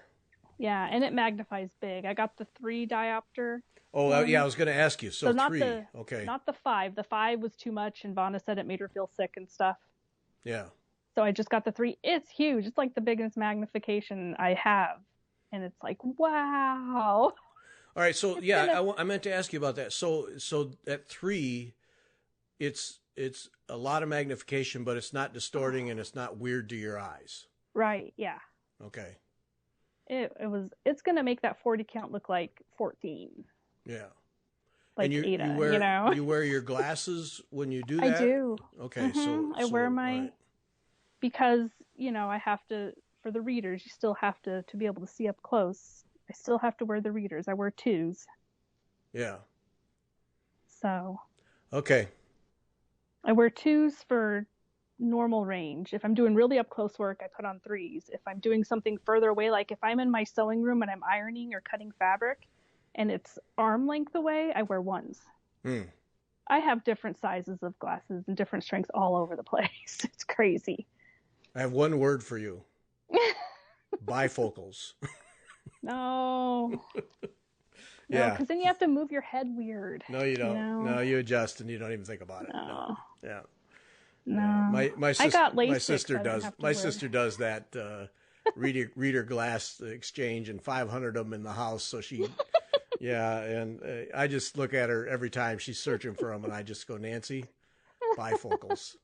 Yeah, and it magnifies big. I got the 3 diopter.
Oh, yeah, I was going to ask you. So
not
3, okay.
Not the 5. The 5 was too much, and Vonna said it made her feel sick and stuff.
Yeah.
So I just got the 3. It's huge. It's like the biggest magnification I have, and it's like, wow.
All right, so I meant to ask you about that. So at 3, it's a lot of magnification, but it's not distorting and it's not weird to your eyes.
Right. Yeah.
Okay.
It's gonna make that 40 count look like 14.
Yeah.
Like
and
Ada,
you wear your glasses when you do that?
I do.
Okay, so
I wear my
right.
because I have to, for the readers. You still have to be able to see up close. I still have to wear the readers. I wear 2s.
Yeah.
So.
Okay.
I wear 2s for normal range. If I'm doing really up close work, I put on 3s. If I'm doing something further away, like if I'm in my sewing room and I'm ironing or cutting fabric and it's arm length away, I wear 1s. I have different sizes of glasses and different strengths all over the place. It's crazy.
I have one word for you. Bifocals.
No.
Yeah.
Because then you have to move your head weird.
No, you don't. No, you adjust and you don't even think about it.
No.
Yeah.
No.
My sister,
I got LASIK,
my sister
so
does. My sister does that reader glass exchange, and 500 of them in the house. So she, and I just look at her every time she's searching for them, and I just go, Nancy, bifocals.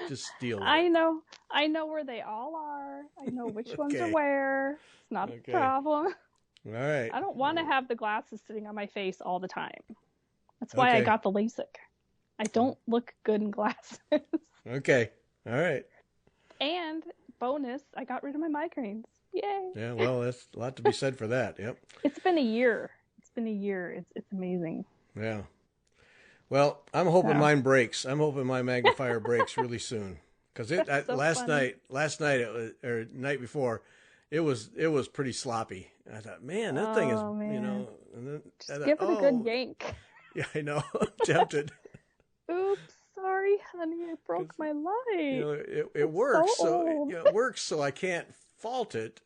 Just deal with it.
I know where they all are. I know which ones are where. It's not a problem.
All right.
I don't want to have the glasses sitting on my face all the time. That's why I got the LASIK. I don't look good in glasses.
Okay. All right.
And bonus, I got rid of my migraines. Yay.
Yeah, well, that's a lot to be said for that. Yep.
It's been a year. It's amazing.
Yeah. Well, I'm hoping mine breaks. I'm hoping my magnifier breaks really soon. Because last night or night before, it was pretty sloppy. And I thought, man, that thing is,
man.
And then
Just give it a good yank.
Yeah, I know. I'm tempted.
Oops, sorry, honey, I broke my light.
It works,
so
it works, so I can't fault it.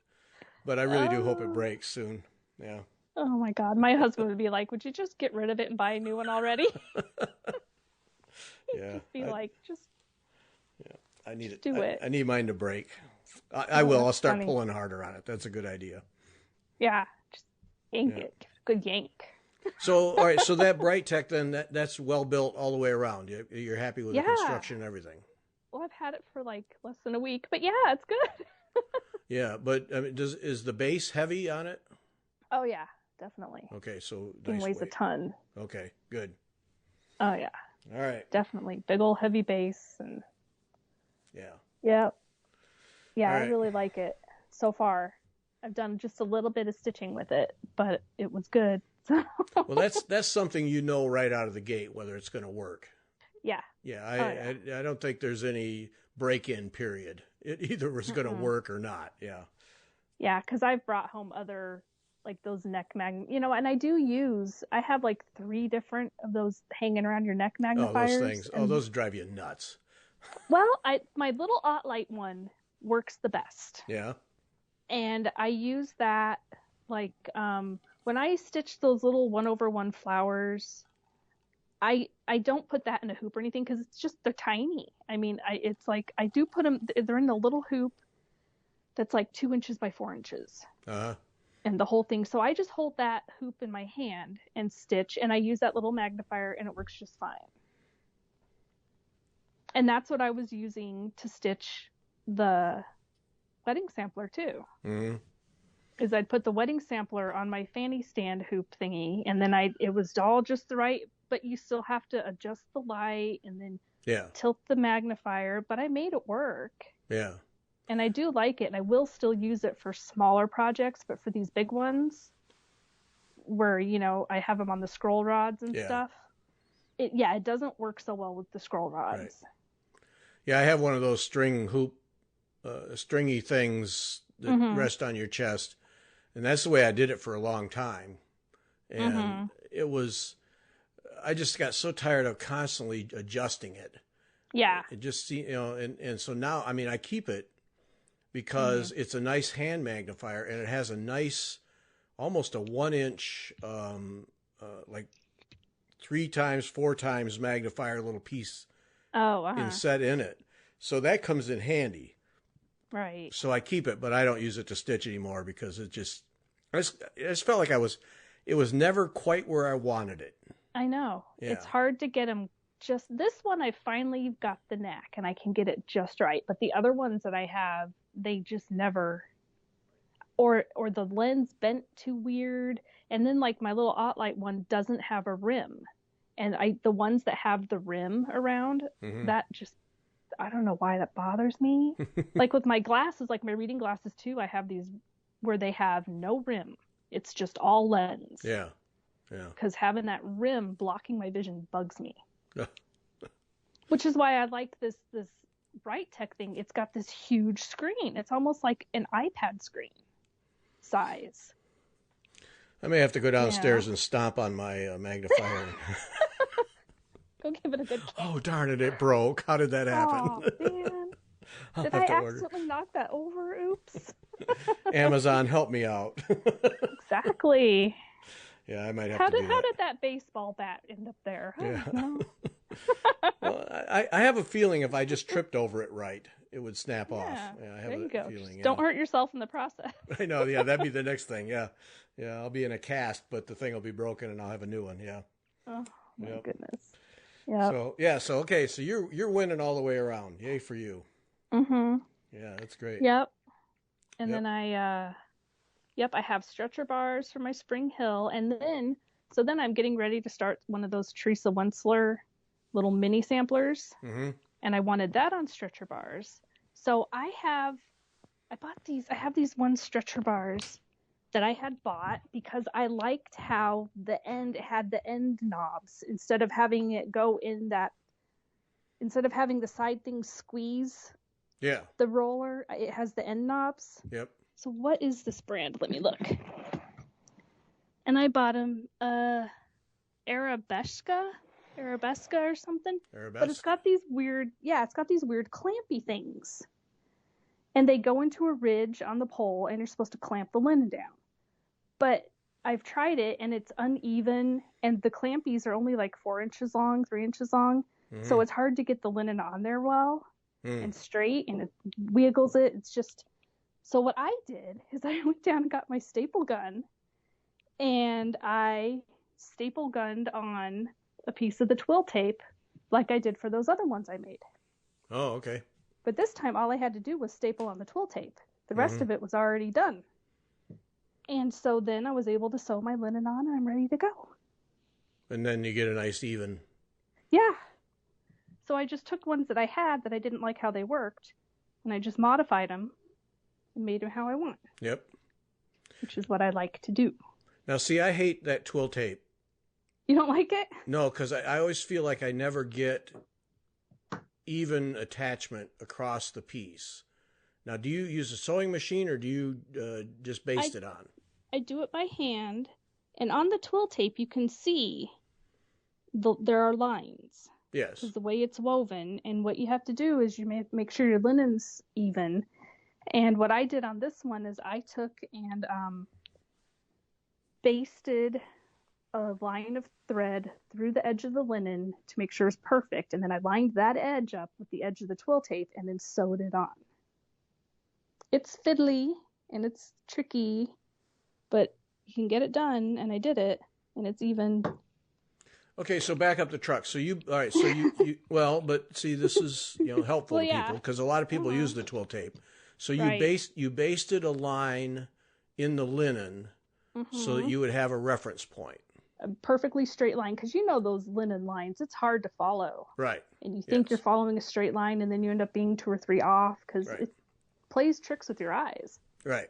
But I really do hope it breaks soon. Yeah.
Oh my God, my husband would be like, "Would you just get rid of it and buy a new one already?"
Yeah. I need it.
Do it.
I need mine to break. I will. I'll start pulling harder on it. That's a good idea.
Yeah, just yank it. Give it a good yank.
So, all right. So that Bright Tech, then that's well built all the way around. You're happy with the construction and everything.
Well, I've had it for like less than a week, but yeah, it's good.
Yeah, but I mean, is the base heavy on it?
Oh yeah, definitely.
Okay, so
it weighs a ton.
Okay, good.
Oh yeah.
All right.
Definitely big old heavy base and.
Yeah.
Yeah. Yeah,
right.
I really like it so far. I've done just a little bit of stitching with it, but it was good. So.
Well, that's something right out of the gate whether it's going to work.
Yeah.
Yeah, I don't think there's any break-in period. It either was going to work or not. Yeah.
Yeah, because I've brought home other like those neck and I have like 3 different of those hanging around your neck magnifiers.
Oh, those things. Those drive you nuts.
Well, my little Light one works the best.
Yeah.
And I use that like when I stitch those little 1/1 flowers, I don't put that in a hoop or anything because it's just they're tiny. I mean, it's like I do put them. They're in the little hoop that's like 2 inches by 4 inches.
Uh-huh.
And the whole thing. So I just hold that hoop in my hand and stitch, and I use that little magnifier, and it works just fine. And that's what I was using to stitch the wedding sampler too.
Mm-hmm.
Is I'd put the wedding sampler on my fanny stand hoop thingy, and then it was all just the right, but you still have to adjust the light and then tilt the magnifier. But I made it work.
Yeah.
And I do like it, and I will still use it for smaller projects, but for these big ones, where, you know, I have them on the scroll rods and stuff, it doesn't work so well with the scroll rods.
Right. Yeah, I have one of those stringy things that rest on your chest, and that's the way I did it for a long time. And it was, I just got so tired of constantly adjusting it.
Yeah.
It just, you know, and so now, I mean, I keep it because it's a nice hand magnifier, and it has a nice, almost a 1 inch, like 3 times, 4 times magnifier little piece set in it. So that comes in handy.
Right.
So I keep it, but I don't use it to stitch anymore because I just felt like it was never quite where I wanted it.
I know.
Yeah.
It's hard to get them just, this one I finally got the knack and I can get it just right. But the other ones that I have, they just never, or the lens bent too weird. And then like my little Light one doesn't have a rim. And the ones that have the rim around, that just, I don't know why that bothers me. Like with my glasses, like my reading glasses too, I have these where they have no rim. It's just all lens.
Yeah. Yeah.
Because having that rim blocking my vision bugs me. Which is why I like this Bright Tech thing. It's got this huge screen. It's almost like an iPad screen size.
I may have to go downstairs and stomp on my magnifier.
Go give it a good kick.
Oh, darn it, it broke. How did that happen?
Oh, man. Did I accidentally knock that over? Oops.
Amazon, help me out.
Exactly.
Yeah, I might have
how
to
did that baseball bat end up there?
Yeah. Well, I have a feeling if I just tripped over it right, it would snap off. Yeah, I have
there you go.
Feeling,
don't hurt yourself in the process.
I know. Yeah, that'd be the next thing. Yeah. Yeah, I'll be in a cast, but the thing will be broken and I'll have a new one. Yeah.
Oh, my goodness. Yeah.
So okay, so you're winning all the way around. Yay for you.
Mm-hmm.
Yeah, that's great.
Yep. And then I have stretcher bars for my Springhill, and then I'm getting ready to start one of those Teresa Wensler little mini samplers, and I wanted that on stretcher bars. So I have these one stretcher bars that I had bought because I liked how it had the end knobs instead of having the side thing squeeze. Yeah. The roller, it has the end knobs.
Yep.
So what is this brand? Let me look. And I bought them Arabesca or something.
Arabesque.
But it's got these weird clampy things. And they go into a ridge on the pole, and you're supposed to clamp the linen down. But I've tried it, and it's uneven, and the clampies are only like 4 inches long, 3 inches long. So it's hard to get the linen on there well and straight, and it wiggles it. It's just... So what I did is I went down and got my staple gun, and I staple gunned on a piece of the twill tape like I did for those other ones I made.
Oh, okay.
But this time all I had to do was staple on the twill tape. The rest of it was already done. And so then I was able to sew my linen on, and I'm ready to go. And
then you get a nice even.
Yeah. So I just took ones that I had that I didn't like how they worked, and I just modified them and made them how I want.
Yep.
Which is what I like to do.
Now, see, I hate that twill tape.
You don't like it?
No, because I always feel like I never get even attachment across the piece. Now, do you use a sewing machine, or do you just baste it on?
I do it by hand, and on the twill tape you can see there are lines.
Yes.
Because the way it's woven, and what you have to do is you make sure your linen's even. And what I did on this one is I took and basted a line of thread through the edge of the linen to make sure it's perfect, and then I lined that edge up with the edge of the twill tape and then sewed it on. It's fiddly and it's tricky, but you can get it done, and I did it, and it's even.
Okay, so back up the truck. So you, all right, so you well, but see, this is, helpful
Well,
to
yeah.
people because a lot of people use the twill tape. So you
Right.
basted a line in the linen so that you would have a reference point.
A perfectly straight line, because those linen lines, it's hard to follow.
Right.
And you think you're following a straight line, and then you end up being 2 or 3 off because it plays tricks with your eyes.
Right.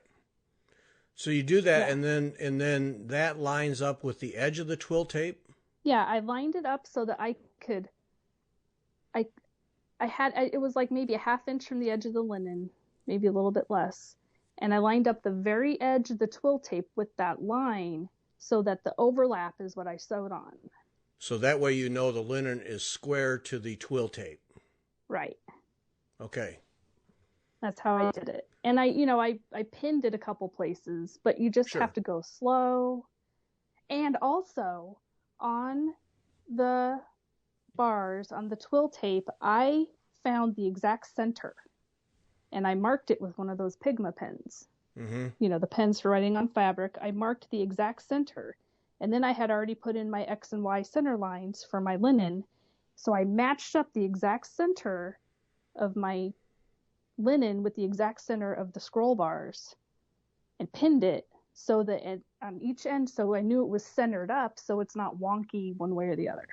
So you do that, and then that lines up with the edge of the twill tape.
Yeah, I lined it up so that I could. It was like maybe a 1/2 inch from the edge of the linen, maybe a little bit less, and I lined up the very edge of the twill tape with that line so that the overlap is what I sewed on.
So that way the linen is square to the twill tape.
Right.
Okay.
That's how I did it. And I pinned it a couple places, but you just have to go slow. And also on the bars, on the twill tape, I found the exact center, and I marked it with one of those Pigma pens. Mm-hmm. The pens for writing on fabric. I marked the exact center, and then I had already put in my X and Y center lines for my linen. So I matched up the exact center of my linen with the exact center of the scroll bars and pinned it so that on each end, so I knew it was centered up, so it's not wonky one way or the other.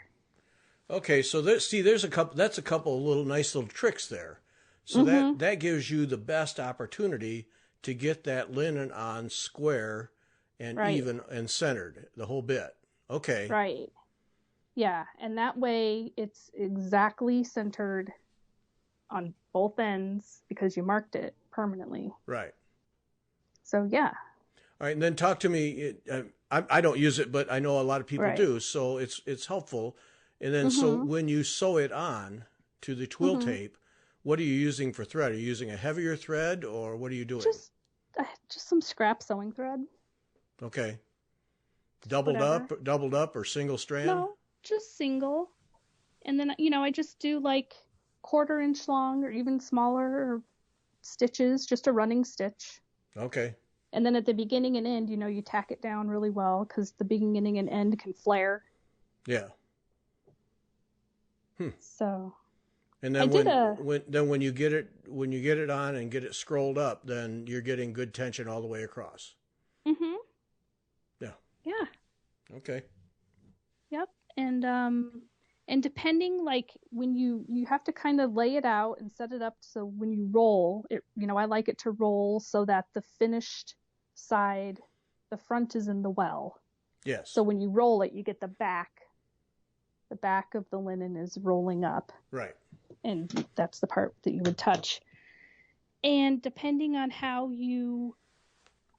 Okay, so there's a couple. That's a couple of nice little tricks there. So that gives you the best opportunity to get that linen on square and even and centered the whole bit. Okay.
Right. Yeah, and that way it's exactly centered on both ends because you marked it permanently.
Right.
So yeah.
All right, and then talk to me. I don't use it, but I know a lot of people do, so it's helpful. And then so when you sew it on to the twill tape, what are you using for thread? Are you using a heavier thread, or what are you doing?
Just some scrap sewing thread.
Okay. Doubled up, or single strand?
No, just single. And then I just do like 1/4 inch long or even smaller stitches, just a running stitch.
Okay.
And then at the beginning and end, you tack it down really well because the beginning and end can flare.
Yeah.
So.
And then when you get it on and get it scrolled up, then you're getting good tension all the way across.
Mhm.
Yeah.
Yeah.
Okay.
Yep. And depending, like when you have to kind of lay it out and set it up so when you roll it, I like it to roll so that the finished side, the front is in the well.
Yes.
So when you roll it, you get the back of the linen is rolling up.
Right.
And that's the part that you would touch. And depending on how you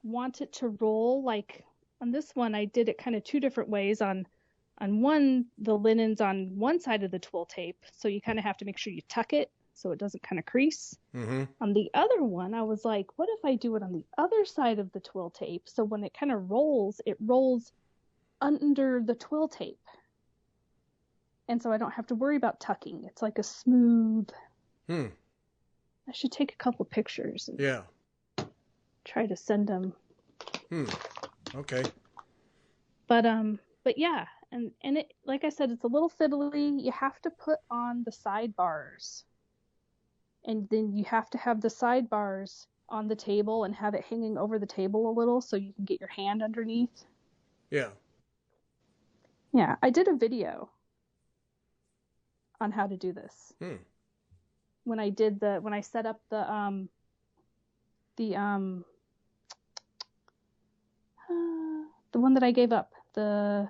want it to roll, like on this one, I did it kind of 2 different ways. On one, the linen's on one side of the twill tape, so you kind of have to make sure you tuck it so it doesn't kind of crease.
Mm-hmm.
On the other one, I was like, what if I do it on the other side of the twill tape? So when it kind of rolls, it rolls under the twill tape. And so I don't have to worry about tucking. It's like a smooth. I should take a couple pictures and try to send them.
Okay.
But yeah, and it, like I said, it's a little fiddly. You have to put on the sidebars, and then you have to have the sidebars on the table and have it hanging over the table a little so you can get your hand underneath.
Yeah.
Yeah, I did a video on how to do this. When I set up the one that I gave up, the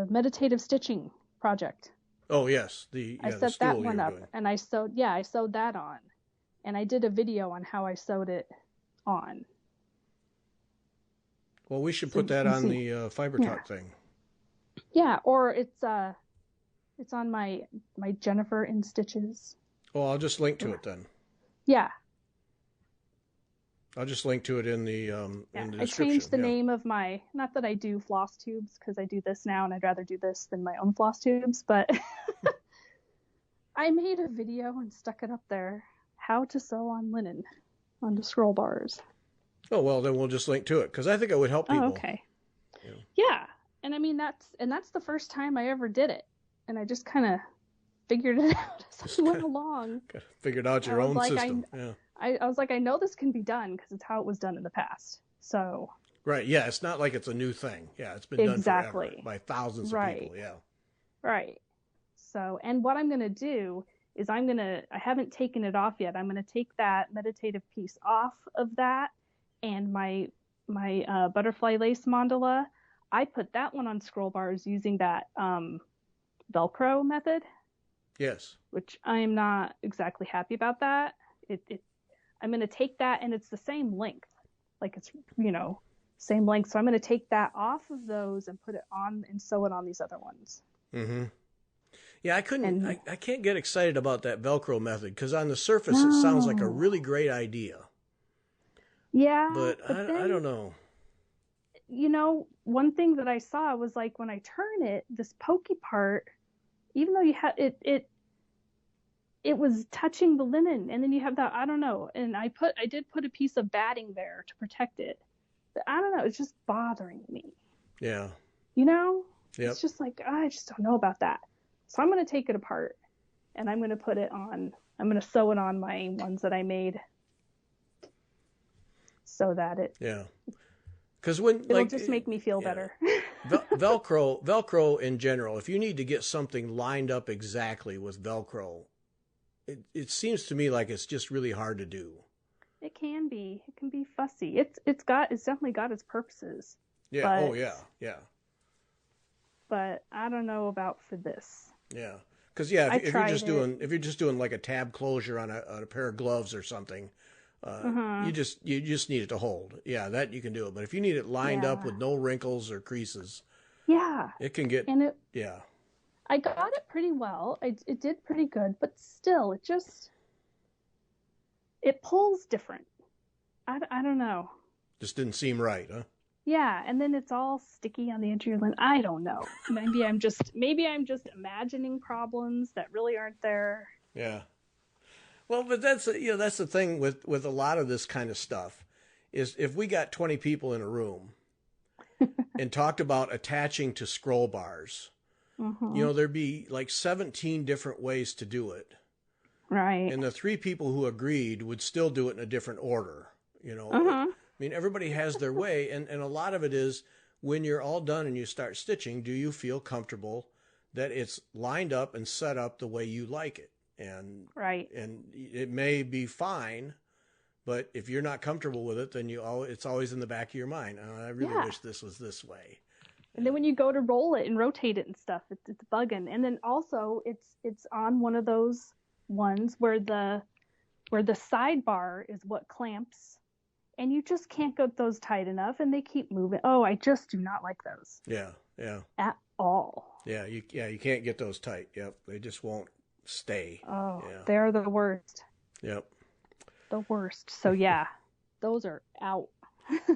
meditative stitching project.
Oh yes,
I set that one up, and I sewed that on, and I did a video on how I sewed it on.
Well, we should put that on the Fiber Talk thing.
Yeah, or it's It's on my Jenifer and Stitches.
Well, I'll just link to it then.
Yeah.
I'll just link to it in the description.
I changed the name of my, not that I do floss tubes, because I do this now and I'd rather do this than my own floss tubes, but I made a video and stuck it up there. How to sew on linen onto scroll bars.
Oh, well, then we'll just link to it, because I think it would help people.
Oh, okay. Yeah. And I mean, that's the first time I ever did it. And I just kind of figured it out as I went along.
Figured out your own system.
I was like, I know this can be done because it's how it was done in the past. So.
Right. Yeah. It's not like it's a new thing. Yeah. It's been done forever by thousands of people. Yeah.
Right. So, and what I'm going to do is I haven't taken it off yet. I'm going to take that meditative piece off of that, and my butterfly lace mandala. I put that one on scroll bars using that Velcro method. Yes. Which I'm not exactly happy about that. I'm going to take that, and it's the same length. Like it's, same length. So I'm going to take that off of those and put it on and sew it on these other ones. Mm-hmm.
Yeah, I can't get excited about that Velcro method, because on the surface it sounds like a really great idea.
Yeah.
But I don't know.
One thing that I saw was like when I turn it, this pokey part, even though you had it was touching the linen, and then you have that, I don't know. And I did put a piece of batting there to protect it. But I don't know, it's just bothering me. Yeah. Yep. It's just like, I just don't know about that. So I'm going to take it apart, and I'm going to put it on, I'm going to sew it on my ones that I made so that because it'll just make me feel better. Velcro
in general, if you need to get something lined up exactly with Velcro, it seems to me like it's just really hard to do.
It can be fussy. It's definitely got its purposes.
Yeah. Oh yeah. Yeah.
But I don't know about for this.
Yeah. Because if you're just doing like a tab closure on a pair of gloves or something, you just need it to hold. Yeah, that you can do it. But if you need it lined up with no wrinkles or creases, it can get.
And I got it pretty well. It did pretty good, but still, it pulls different. I don't know.
Just didn't seem right, huh?
Yeah, and then it's all sticky on the edge of your linen. I don't know. Maybe I'm just imagining problems that really aren't there.
Yeah. Well, but that's the thing with a lot of this kind of stuff is if we got 20 people in a room and talked about attaching to scroll bars, there'd be like 17 different ways to do it.
Right.
And the 3 people who agreed would still do it in a different order, I mean, everybody has their way, and a lot of it is when you're all done and you start stitching, do you feel comfortable that it's lined up and set up the way you like it? And and it may be fine, but if you're not comfortable with it, then it's always in the back of your mind. Oh, I really wish this was this way.
And then when you go to roll it and rotate it and stuff, it's bugging. And then also it's on one of those ones where the sidebar is what clamps. And you just can't get those tight enough, and they keep moving. Oh, I just do not like those.
Yeah, yeah.
At all.
Yeah, you can't get those tight. Yep, they just won't stay.
Oh, they're the worst.
Yep.
The worst. So yeah, those are out.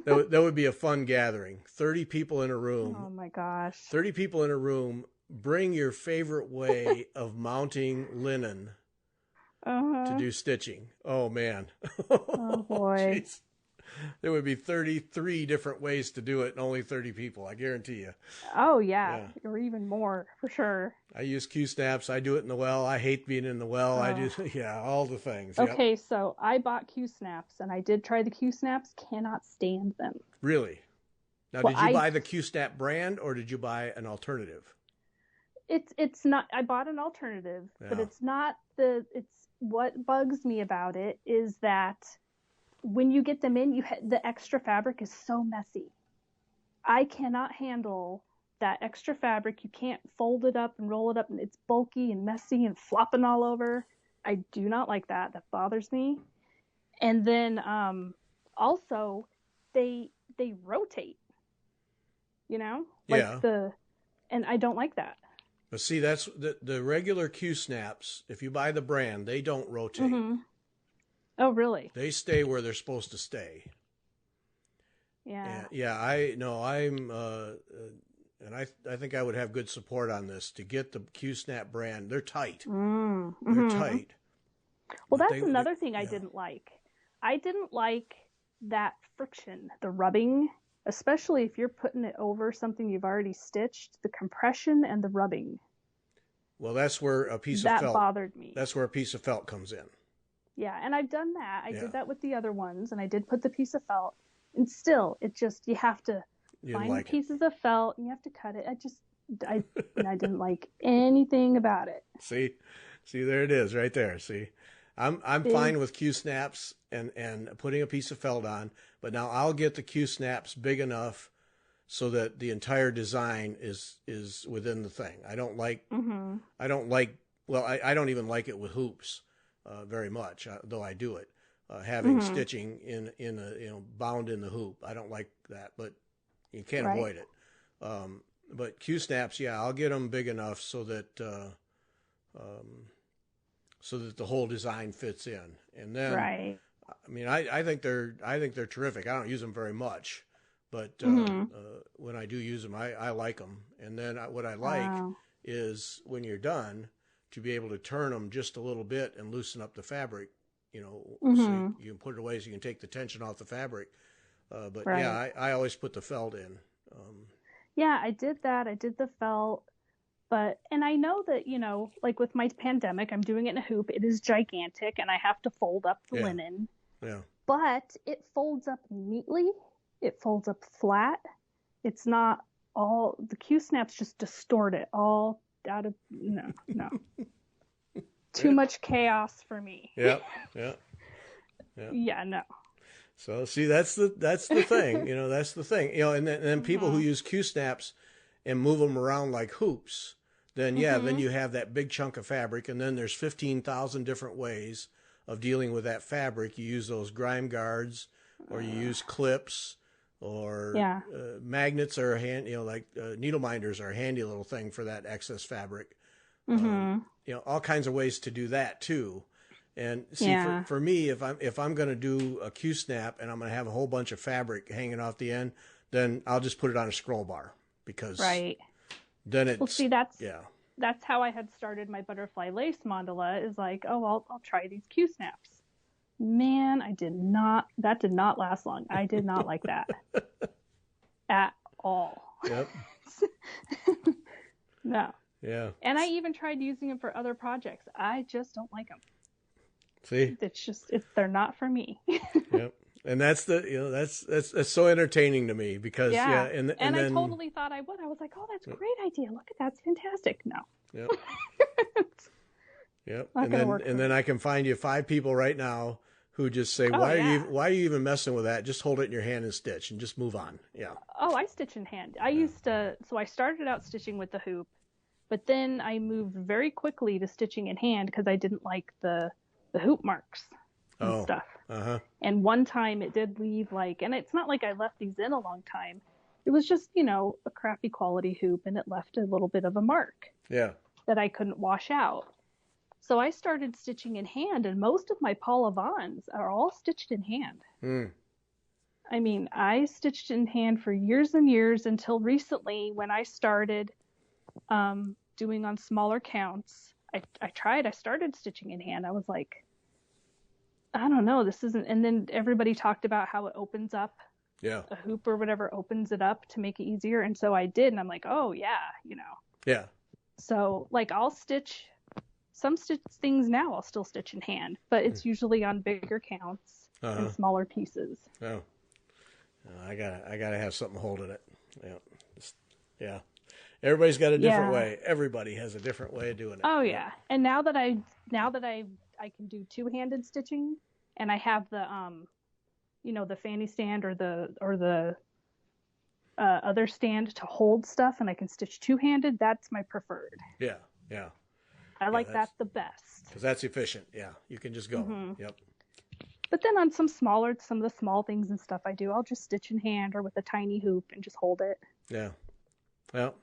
that would be a fun gathering. 30 people in a room.
Oh my gosh.
30 people in a room. Bring your favorite way of mounting linen to do stitching. Oh man.
Oh boy.
Jeez. There would be 33 different ways to do it and only 30 people, I guarantee you.
Oh, yeah. Or even more, for sure.
I use Q-snaps. I do it in the well. I hate being in the well. I do, all the things.
Okay, so I bought Q-snaps, and I did try the Q-snaps. Cannot stand them.
Really? Now, did you buy the Q-snap brand, or did you buy an alternative?
It's not. I bought an alternative, but it's not it's what bugs me about it is that when you get them in, the extra fabric is so messy. I cannot handle that extra fabric. You can't fold it up and roll it up, and it's bulky and messy and flopping all over. I do not like that. That bothers me. And then also they rotate. And I don't like that.
But see, that's the regular Q snaps. If you buy the brand, they don't rotate.
Mm-hmm. Oh, really?
They stay where they're supposed to stay.
Yeah.
Yeah. And I think I would have good support on this to get the Q snap brand. They're tight.
Mm-hmm.
They're tight.
Well, that's another thing I didn't like. I didn't like that friction, the rubbing, especially if you're putting it over something you've already stitched, the compression and the rubbing.
Well, that's where a piece of felt.
That bothered me.
That's where a piece of felt comes in.
Yeah, and I've done that. I did that with the other ones, and I did put the piece of felt. And still, you have to find the pieces of felt, and you have to cut it. I didn't like anything about it.
See, there it is right there. See, I'm fine with Q snaps and putting a piece of felt on, but now I'll get the Q snaps big enough so that the entire design is within the thing. I don't like I don't even like it with hoops very much, though I do it. Having stitching in a bound in the hoop, I don't like that, but you can't avoid it. But Q snaps, I'll get them big enough so that the whole design fits in. And then, I mean, I think they're terrific. I don't use them very much, but when I do use them, I like them. And then what I like is when you're done to be able to turn them just a little bit and loosen up the fabric, so you can put it away so you can take the tension off the fabric. I always put the felt in.
Yeah, I did that. I did the felt. And I know that, like with my pandemic, I'm doing it in a hoop. It is gigantic, and I have to fold up the linen.
Yeah.
But it folds up neatly. It folds up flat. It's not all, the Q snaps just distort it all out of, no. Too much chaos for me.
Yeah.
Yeah, no.
So see, that's the thing, that's the thing, and then people who use Q snaps and move them around like hoops, then then you have that big chunk of fabric, and then there's 15,000 different ways of dealing with that fabric. You use those grime guards, or you use clips, or magnets are needle minders are a handy little thing for that excess fabric. All kinds of ways to do that too. And see, for me, if I'm going to do a Q snap and I'm going to have a whole bunch of fabric hanging off the end, then I'll just put it on a scroll bar, because then it's
that's how I had started my butterfly lace mandala. Is like, I'll try these Q snaps. Man, that did not last long. I did not like that at all.
Yep.
No.
Yeah.
And I even tried using them for other projects. I just don't like them.
See,
they're not for me.
Yep. And that's that's so entertaining to me, because and then,
I totally thought I would. I was like, that's a great idea. Look at that's fantastic. No.
Yep. Yep. And then I can find you 5 people right now who just say, why are you even messing with that? Just hold it in your hand and stitch and just move on. Yeah.
Oh, I stitch in hand. I started out stitching with the hoop, but then I moved very quickly to stitching in hand because I didn't like the hoop marks and stuff. And one time it did leave and it's not like I left these in a long time. It was just, a crappy quality hoop, and it left a little bit of a mark that I couldn't wash out. So I started stitching in hand, and most of my Paula Vaughns are all stitched in hand. I mean, I stitched in hand for years and years until recently, when I started doing on smaller counts. I started stitching in hand. I was like, I don't know, this isn't, and then everybody talked about how it opens up.
Yeah.
A hoop or whatever opens it up to make it easier. And so I did, and I'm like,
Yeah.
So I'll stitch some things now, I'll still stitch in hand, but it's usually on bigger counts and smaller pieces.
Oh. I gotta have something holding it. Yeah. Everybody's got a different way. Everybody has a different way of doing it.
Oh yeah. And now that I can do two-handed stitching, and I have the the fanny stand or the other stand to hold stuff, and I can stitch two-handed, that's my preferred.
Yeah.
I like that the best.
Because that's efficient. Yeah. You can just go. Yep.
But then on some of the small things and stuff I do, I'll just stitch in hand or with a tiny hoop and just hold it.
Yeah. Well,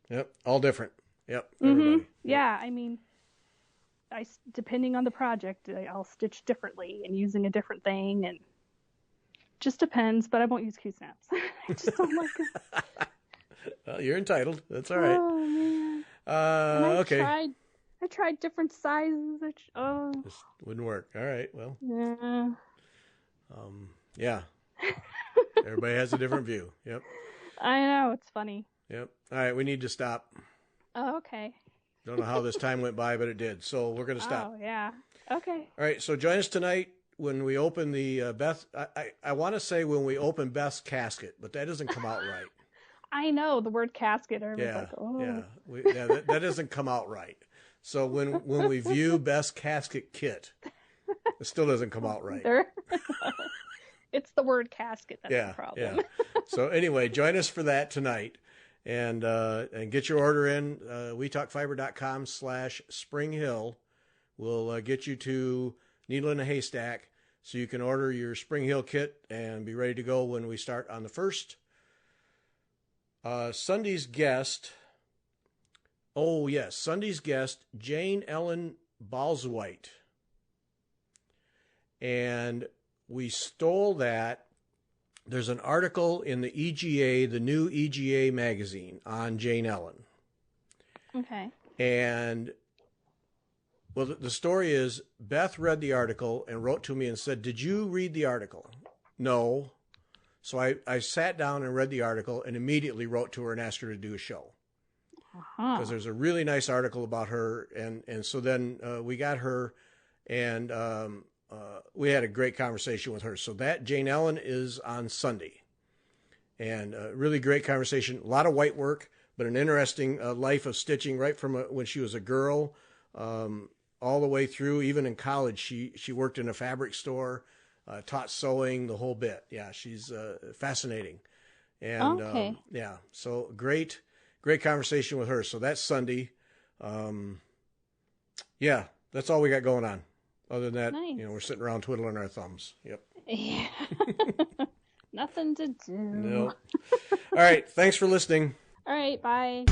yep. All different. Yep. Everybody.
Yeah, I mean, depending on the project, I'll stitch differently and using a different thing, and just depends. But I won't use Q-snaps. I just don't like them.
Well, you're entitled. That's all right.
Oh man.
Okay.
I tried different sizes.
Just wouldn't work. All right. Well.
Yeah.
Yeah. Everybody has a different view. Yep.
I know, it's funny.
Yep. All right, we need to stop.
Oh, okay.
Don't know how this time went by, but it did. So we're going to stop.
Oh, yeah. Okay.
All right, so join us tonight when we open the Beth. I want to say when we open Beth's casket, but that doesn't come out right.
I know the word casket.
Yeah,
like, oh.
yeah, that doesn't come out right. So when we view Beth's casket kit, it still doesn't come out right.
It's the word casket that's the problem.
Yeah. So anyway, join us for that tonight, and get your order in. WeTalkFiber.com/Springhill will get you to Needle in a Haystack, so you can order your Springhill kit and be ready to go when we start on the 1st. Sunday's guest. Oh yes, Sunday's guest, Jane Ellen Balswhite, and we stole that. There's an article in the EGA, the new EGA magazine, on Jane Ellen.
Okay.
And, well, the story is Beth read the article and wrote to me and said, "Did you read the article?" No. So I sat down and read the article and immediately wrote to her and asked her to do a show. Because there's a really nice article about her. And so then we got her, and we had a great conversation with her. So that Jane Ellen is on Sunday, and really great conversation. A lot of white work, but an interesting life of stitching right from when she was a girl all the way through. Even in college, she worked in a fabric store, taught sewing, the whole bit. Yeah, she's fascinating. And
okay.
Yeah, so great conversation with her. So that's Sunday. Yeah, that's all we got going on. Other than that,
nice.
We're sitting around twiddling our thumbs. Yep.
Yeah. Nothing to do.
No. All right. Thanks for listening.
All right. Bye.